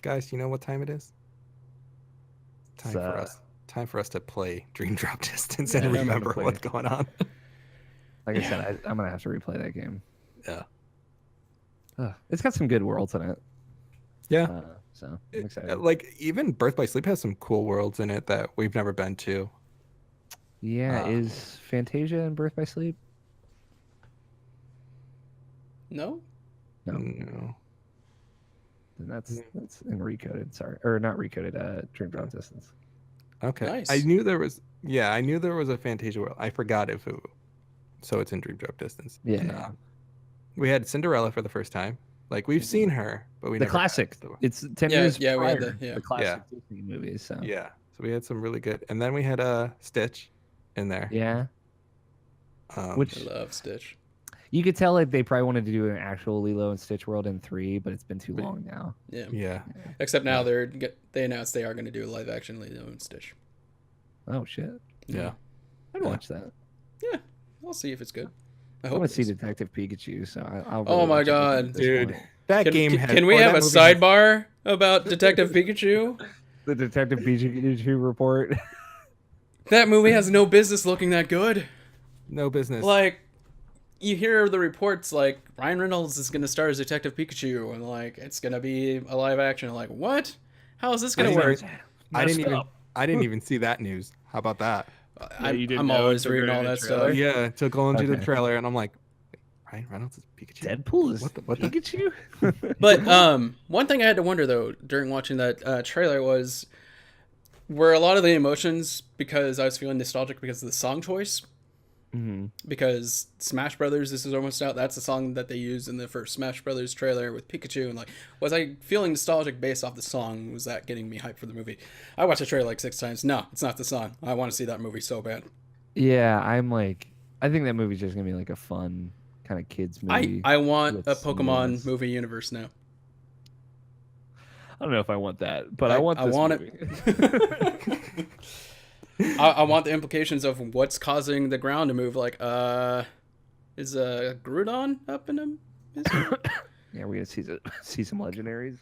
guys, you know what time it is? Time It's, for us. Time for us to play Dream Drop Distance Yeah, and I'm gonna remember play what's it. going on. Like I said, I'm gonna have to replay that game. Yeah. It's got some good worlds in it. Yeah. So I'm excited. Like even Birth by Sleep has some cool worlds in it that we've never been to. Yeah, is Fantasia in Birth by Sleep? No? No. No. Then that's in Recoded. Sorry, or not Recoded. Dream Drop Distance. Okay. Nice. I knew there was a Fantasia world. I forgot if it so it's in Dream Drop Distance. Yeah. And, we had Cinderella for the first time. Like we've seen her, but we The never classic. had It's 10 Yeah, years yeah, we had prior. the- The classic Disney movies. So Yeah. So we had some really good, and then we had Stitch in there. yeah. Which I love Stitch. You could tell like they probably wanted to do an actual Lilo and Stitch world in 3, but it's been too long now. Yeah. yeah. Except now they announced they are going to do a live action Lilo and Stitch. Oh shit! Yeah. I'd watch that. Yeah. We'll see if it's good. I I hope want to see it is. Detective Pikachu. So I'll Oh really my watch everything God. at this Dude, point. that Can, game can, has, can we or have that a movie has- sidebar about Detective Pikachu? The Detective Pikachu report. That movie has no business looking that good. No business. Like, you hear the reports like Ryan Reynolds is going to star as Detective Pikachu, and like it's going to be a live action. Like, what? How is this going to work? I didn't Messed even up. even see that news. How about that? you didn't I'm know always until reading you're all in the that trailer? stuff. Yeah, until going to the Okay. trailer, and I'm like, Ryan Reynolds is Pikachu. Deadpool is What the- Pikachu. But one thing I had to wonder though during watching that trailer was, were a lot of the emotions because I was feeling nostalgic because of the song choice. Mhm. Because Smash Brothers, this is almost out. That's the song that they used in the first Smash Brothers trailer with Pikachu. And like, was I feeling nostalgic based off the song? Was that getting me hyped for the movie? I watched the trailer like 6 times. No, it's not the song. I want to see that movie so bad. Yeah, I think that movie's just gonna be like a fun kind of kids movie. I want with a some Pokemon nuance. movie universe now. I don't know if I want that, but I want I this want movie. it. I want the implications of what's causing the ground to move. Like, is Groudon up in him? Yeah, we're gonna see some legendaries.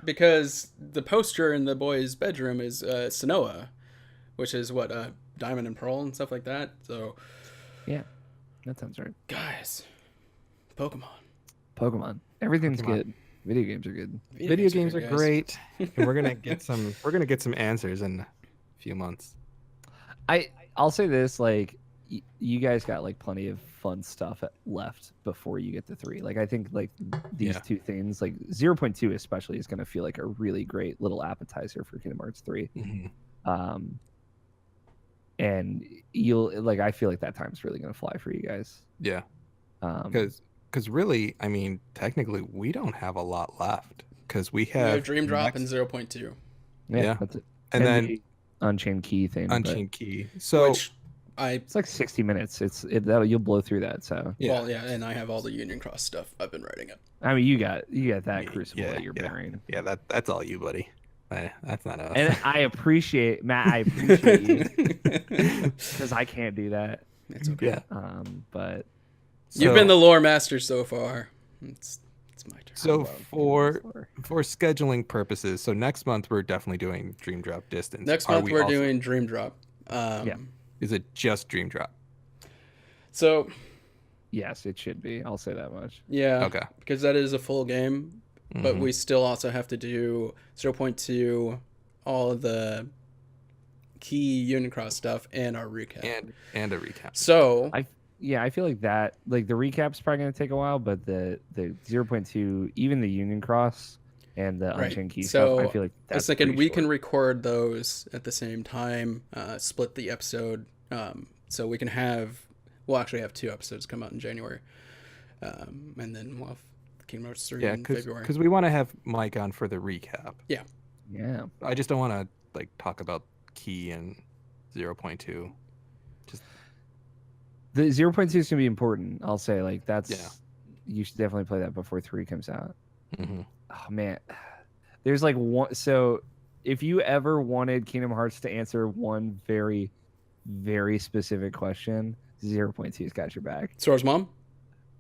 Because the poster in the boy's bedroom is Sinnoh, which is what Diamond and Pearl and stuff like that. So, Yeah, that sounds right. guys, Pokemon. Everything's Pokemon. good. Video games are good. Video games are good, guys. great, and we're gonna get some answers in a few months. I'll say this, like you guys got like plenty of fun stuff left before you get to 3. Like I think like these Yeah. two things, like 0.2 especially, is gonna feel like a really great little appetizer for Kingdom Hearts 3. And you'll like I feel like that time's really gonna fly for you guys. Yeah, Um, because really, I mean, technically, we don't have a lot left because we We have have Dream Drop next- and 0.2, Yeah. that's it. and then the Unchained Key thing. but Unchained Key. So which I it's like 60 minutes. You'll blow through that. So yeah, well, yeah, and I have all the Union Cross stuff. I've been writing it. I mean, you got that Crucible yeah, that you're yeah. bearing. yeah, that's all you, buddy. That's not us. And I appreciate Matt. I appreciate you because I can't do that. It's okay. yeah. But You've been the lore master so far. It's my turn. So love for Kingdom Hearts for scheduling purposes, so next month we're definitely doing Dream Drop Distance. Next Are month we we're also- doing Dream Drop. Yeah. Is it just Dream Drop? So yes, it should be. I'll say that much. yeah, Okay. because that is a full game, but Mhm. we still also have to do 0.2, all of the key Union Cross stuff, and our recap. and a recap. So I feel like that. Like the recap's probably gonna take a while, but the 0.2, even the Union Cross and the Right. Unchained Key So, stuff, I feel like I was that's thinking pretty we can short. record those at the same time, split the episode, so we can we'll actually have 2 episodes come out in January, and then we'll have Kingdom Hearts 3 Yeah, in February. because we want to have Mike on for the recap. Yeah. I just don't want to like talk about Key and 0.2. The 0.2 is gonna be important. I'll say like that's. Yeah. You should definitely play that before 3 comes out. Mm-hmm. Oh man, there's like one. So if you ever wanted Kingdom Hearts to answer one very, very specific question, 0.2's got your back. Sora's mom.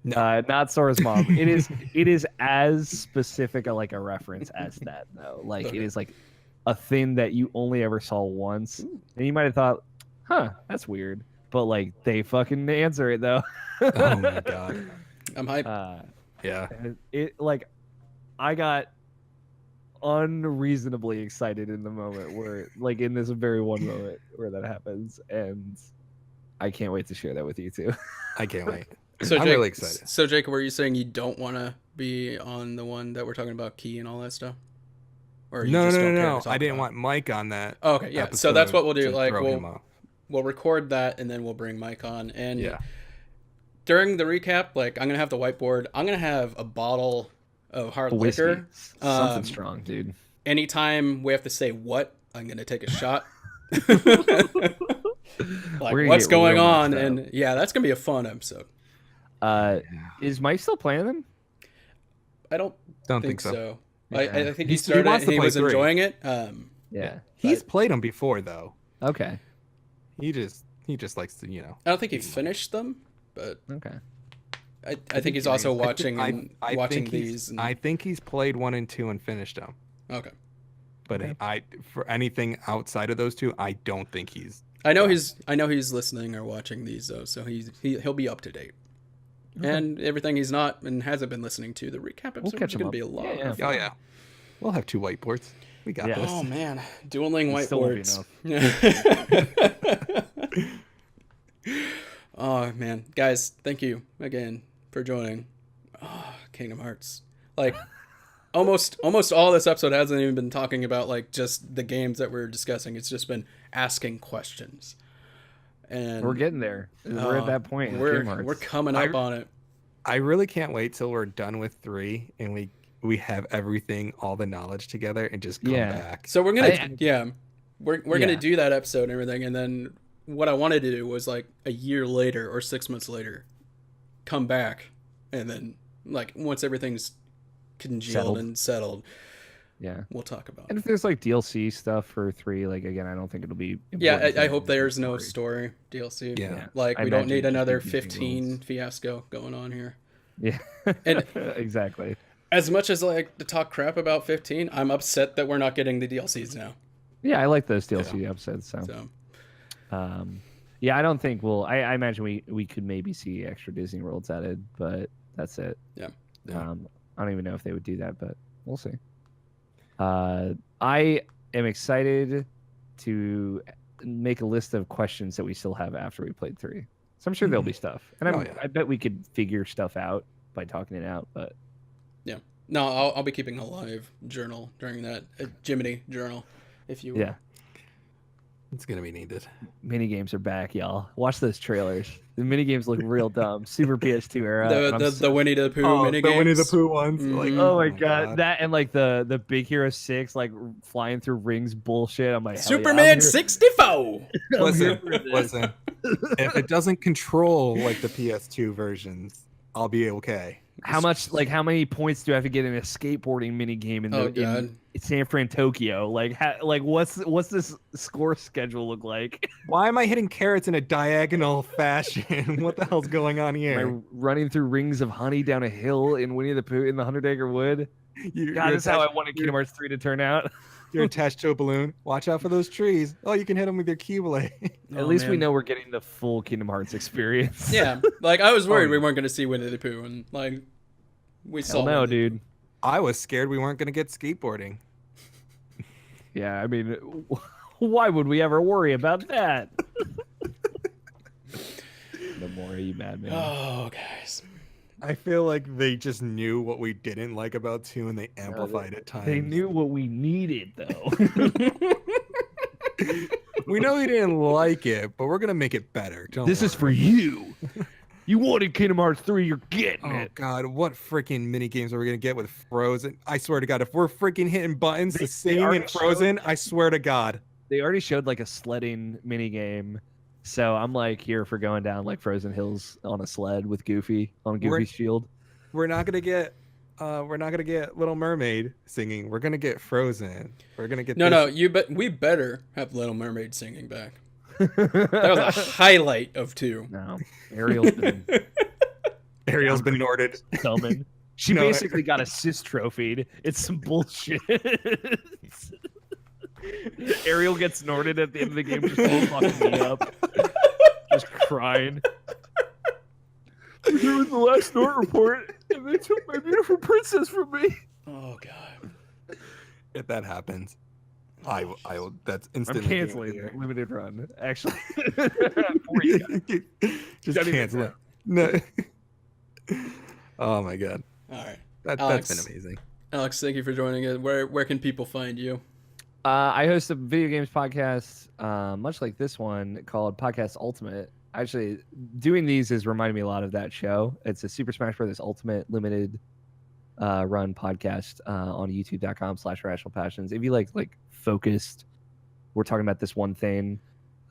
Not Sora's mom. It is as specific a like a reference as that though. Like Okay. it is like a thing that you only ever saw once, and you might have thought, "Huh, that's weird," but like they fucking answer it though. Oh my god. I'm hyped. Yeah. And it like I got unreasonably excited in the moment where like in this very one moment where that happens, and I can't wait to share that with you too. I can't wait. So I'm Jake, really excited. So Jacob, were you saying you don't want to be on the one that we're talking about key and all that stuff? Or you No, just no, don't no, care to no. talk I didn't about want Mike on that. Oh, okay, yeah. So that's what we'll do. to Like throw him off. we'll record that and then we'll bring Mike on. And Yeah. during the recap, like I'm gonna have the whiteboard. I'm gonna have a bottle of hard Whiskey. liquor. Something strong, dude. Anytime we have to say what, I'm gonna take a shot. We're Like gonna what's get going real on, messed up. and yeah, that's gonna be a fun episode. Is Mike still playing them? I don't Don't think think so. so. Yeah. I think he He started wants and to he play was 3. enjoying it. Yeah. He's played them before though. Okay. He just likes to, you know. I don't think he finished them, but Okay. I think he's also watching I watching think these. And, I think he's played 1 and 2 and finished them. okay. But for anything outside of those two, I don't think he's. I know he's listening or watching these though, so he'll be up to date. Okay. And everything he's not and hasn't been listening to, the recap episode catch is him going up. to be a lot. Yeah, of yeah. Oh fun. yeah, we'll have 2 whiteboards. We got Yeah. this. Oh man, dueling It still won't be whiteboards. Oh man, guys, thank you again for joining. Oh, Kingdom Hearts. Like almost all this episode hasn't even been talking about like just the games that we're discussing. It's just been asking questions. And We're getting there. We're at that point. in Kingdom Hearts. We're coming up on it. I really can't wait till we're done with 3 and we have everything, all the knowledge together, and just come back. So we're gonna we're Yeah. gonna do that episode and everything, and then what I wanted to do was like a year later or 6 months later, come back, and then like once everything's congealed and settled, Yeah. we'll talk about And it. if there's like DLC stuff for 3, like again, I don't think it'll be. Yeah, important I to hope the there's no story. story DLC. Yeah. Like I we don't imagine need just another be using 15 rules. fiasco going on here. Yeah. And- exactly. As much as I like to talk crap about 15, I'm upset that we're not getting the DLCs now. Yeah, I like those DLC episodes. So, So yeah, I don't think we'll. I imagine we could maybe see extra Disney Worlds added, but that's it. Yeah. Yeah. I don't even know if they would do that, but we'll see. I am excited to make a list of questions that we still have after we played 3. So I'm sure there'll be stuff, and Oh, yeah. I bet we could figure stuff out by talking it out. But no, I'll be keeping a live journal during that Jiminy journal, if you will. yeah, It's gonna be needed. mini games are back, y'all. Watch those trailers. The mini games look real dumb. Super PS2 era. and I'm The Winnie the Pooh Oh, mini the Winnie the games. Pooh ones. Like, Mhm. Oh my god, that and like the Big Hero 6, like flying through rings bullshit. I'm like, hell yeah, I'm Superman here- 64. Listen, I'm here for this. listen. If it doesn't control like the PS2 versions, I'll be okay. How many points do I have to get in a skateboarding mini game in Oh, the God. in San Fran, Tokyo? Like, what's this score schedule look like? Why am I hitting carrots in a diagonal fashion? What the hell's going on Am here? I running through rings of honey down a hill in Winnie the Pooh in the 100-Acre Wood? You're God, this is how I attached- wanted Kingdom Hearts 3 to turn out. You're attached to a balloon. Watch out for those trees. Oh, you can hit them with your Keyblade. At least we know we're getting the full Kingdom Hearts experience. Yeah, like I was worried Oh, we weren't going to see Winnie the Pooh, and like we saw. Hell no, Winnie the dude. I was scared we weren't gonna get skateboarding. Yeah, I mean, why would we ever worry about that? The more you mad Pooh. man. Oh, guys. I feel like they just knew what we didn't like about 2 and they amplified it times. They knew what we needed, though. We know we didn't like it, but we're gonna make it better. Don't This is for worry. you. You wanted Kingdom Hearts 3, you're getting Oh it. god, what freaking mini games are we gonna get with Frozen? I swear to God, if we're freaking hitting buttons to sing already in Frozen, I swear to God. They already showed like a sledding mini game. So I'm like here for going down like Frozen Hills on a sled with Goofy on We're- Goofy's shield. We're not gonna get Little Mermaid singing. We're gonna get Frozen. We're gonna get No, this. we better have Little Mermaid singing back. That was a highlight of 2. No, Ariel's been Ariel's been Norded. coming. She No, basically got assist trophied. It's some bullshit. Ariel gets snorted at the end of the game, just fucking me up, just crying. Here was the last Nort report, and they took my beautiful princess from me. Oh god. If that happens, I will. That's I'm instantly game of the canceling year. limited run. Actually, for you guys. Just Don't even cancel it. No. Oh my god, All right. that's Alex. been amazing. Alex, thank you for joining us. Where can people find you? I host a video games podcast, much like this one, called Podcast Ultimate. Actually, doing these is reminding me a lot of that show. It's a Super Smash Bros. Ultimate limited run podcast on youtube.com/Irrational Passions. If you like focused, we're talking about this one thing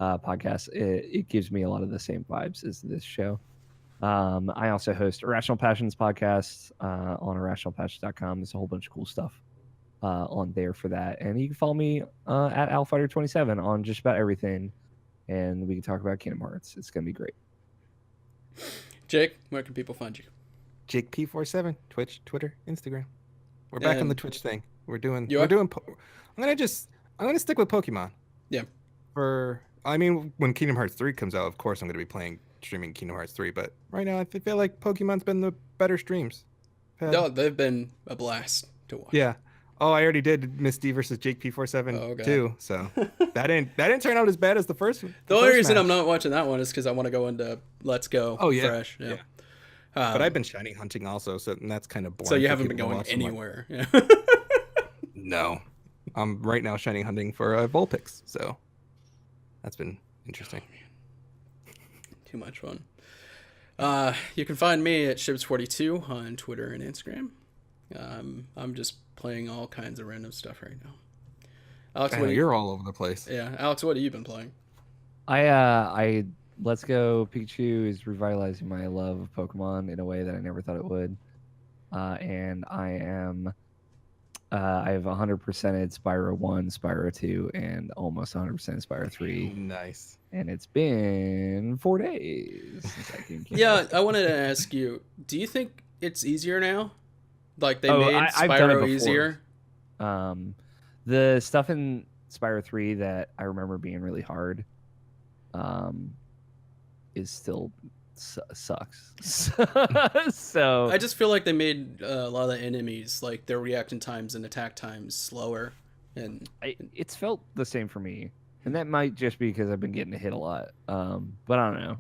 podcast, it gives me a lot of the same vibes as this show. I also host Irrational Passions podcast on irrationalpassions.com. There's a whole bunch of cool stuff on there for that. And you can follow me at Alfighter27 on just about everything. And we can talk about Kingdom Hearts. It's going to be great. Jake, where can people find you? Jake P47, Twitch, Twitter, Instagram. We're back on And the Twitch thing. We're doing. You We're are? doing. I'm gonna stick with Pokemon. Yeah. When Kingdom Hearts 3 comes out, of course I'm gonna be streaming Kingdom Hearts 3. But right now, I feel like Pokemon's been the better streams. No, they've been a blast to watch. Yeah. Oh, I already did Miss D versus Jake P47 Oh, God. too. So that didn't turn out as bad as the first one. The only reason I'm not watching that one is because I want to go into Let's Go Oh, yeah. fresh. Yeah. Yeah. But I've been shiny hunting also, so and that's kind of boring. So you for haven't been people to going watch so much. anywhere. Yeah. No. I'm right now shiny hunting for Vulpix, so that's been interesting. Too much fun. You can find me at Shibs42 on Twitter and Instagram. I'm just playing all kinds of random stuff right now. Alex, I know, what you're all over the place. yeah, Alex, what have you been playing? I Let's Go Pikachu is revitalizing my love of Pokemon in a way that I never thought it would. And I have 100%ed Spyro 1, Spyro 2, and almost 100% Spyro 3. Nice. And it's been 4 days since that game came Yeah, out. I wanted to ask you, do you think it's easier now? Like they Oh, made I've done it Spyro before. easier? The stuff in Spyro 3 that I remember being really hard is still sucks. So I just feel like they made a lot of the enemies, like their reaction times and attack times, slower. And it's felt the same for me, and that might just be because I've been getting hit a lot. But I don't know.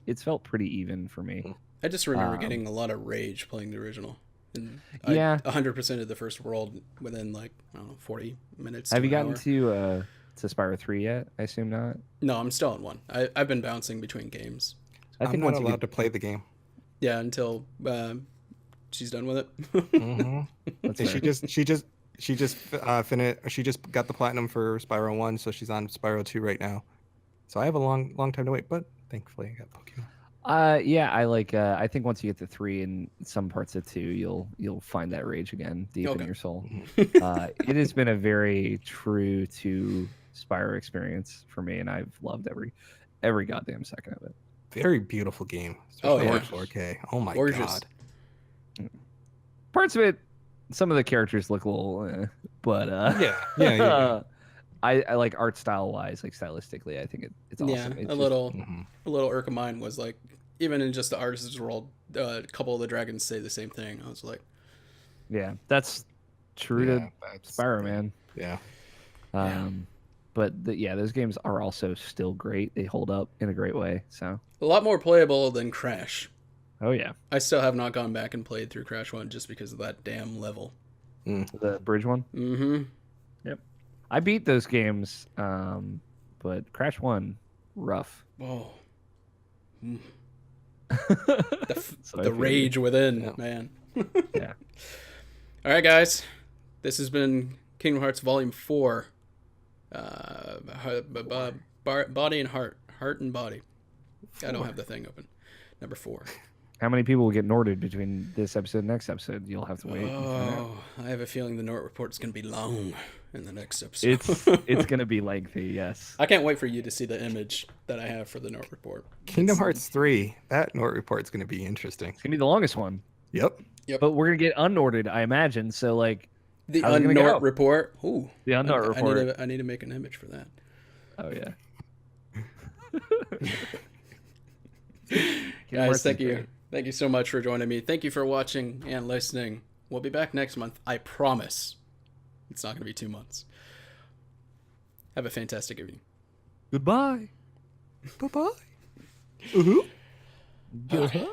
It's felt pretty even for me. I just remember getting a lot of rage playing the original. And I Yeah. 100% of the first world within like, I don't know, 40 minutes. Have to you an gotten hour. to Spyro 3 yet? I assume not. No, I'm still on one. I've been bouncing between games. I I'm think not once you allowed get, to play the game. Yeah, until she's done with it. Mm-hmm. that's And fair. she just finished. She just got the platinum for Spyro 1, so she's on Spyro 2 right now. So I have a long time to wait, but thankfully I got Pokemon. Yeah, I think once you get to 3 and some parts of 2, you'll find that rage again deep in Okay. your soul. Mhm. It has been a very true to Spyro experience for me, and I've loved every goddamn second of it. Very beautiful game. Oh, Especially yeah. on 4K. Oh my Gorgeous. god. Parts of it, some of the characters look a little, but Yeah. I like art style wise, like stylistically, I think it's awesome. Yeah, It's a just- little Mhm. irk of mine was like, even in just the artist's world, a couple of the dragons say the same thing. I was like, yeah, that's true Yeah, to that's- Spyro, man. Yeah. Yeah. But those games are also still great. They hold up in a great way. So, a lot more playable than Crash. oh yeah, I still have not gone back and played through Crash 1 just because of that damn level. the bridge one. Mm-hmm. I beat those games, but Crash 1, rough. Oh. Mm. So I The feel you. rage within, Yeah. man. Yeah. All right, guys. This has been Kingdom Hearts Volume 4. Body and Heart. Heart and Body. I don't have the thing open. Number 4. How many people will get Norded between this episode and next episode? You'll have to wait. and find out. Oh, I have a feeling the Nort report is going to be long in the next episode. It's gonna be lengthy, yes. I can't wait for you to see the image that I have for the Nort report. Kingdom Hearts 3. That Nort report's going to be interesting. It's gonna be the longest one, Yep. but we're gonna get unordered, I imagine. So like The How's it gonna Unnort go? report. Ooh. the unort report. I need to make an image for that. Oh yeah. Kingdom Guys, Hearts thank is you. great. Thank you so much for joining me. Thank you for watching and listening. We'll be back next month. I promise. It's not going to be 2 months. Have a fantastic evening. Goodbye. Bye bye. Go ahead.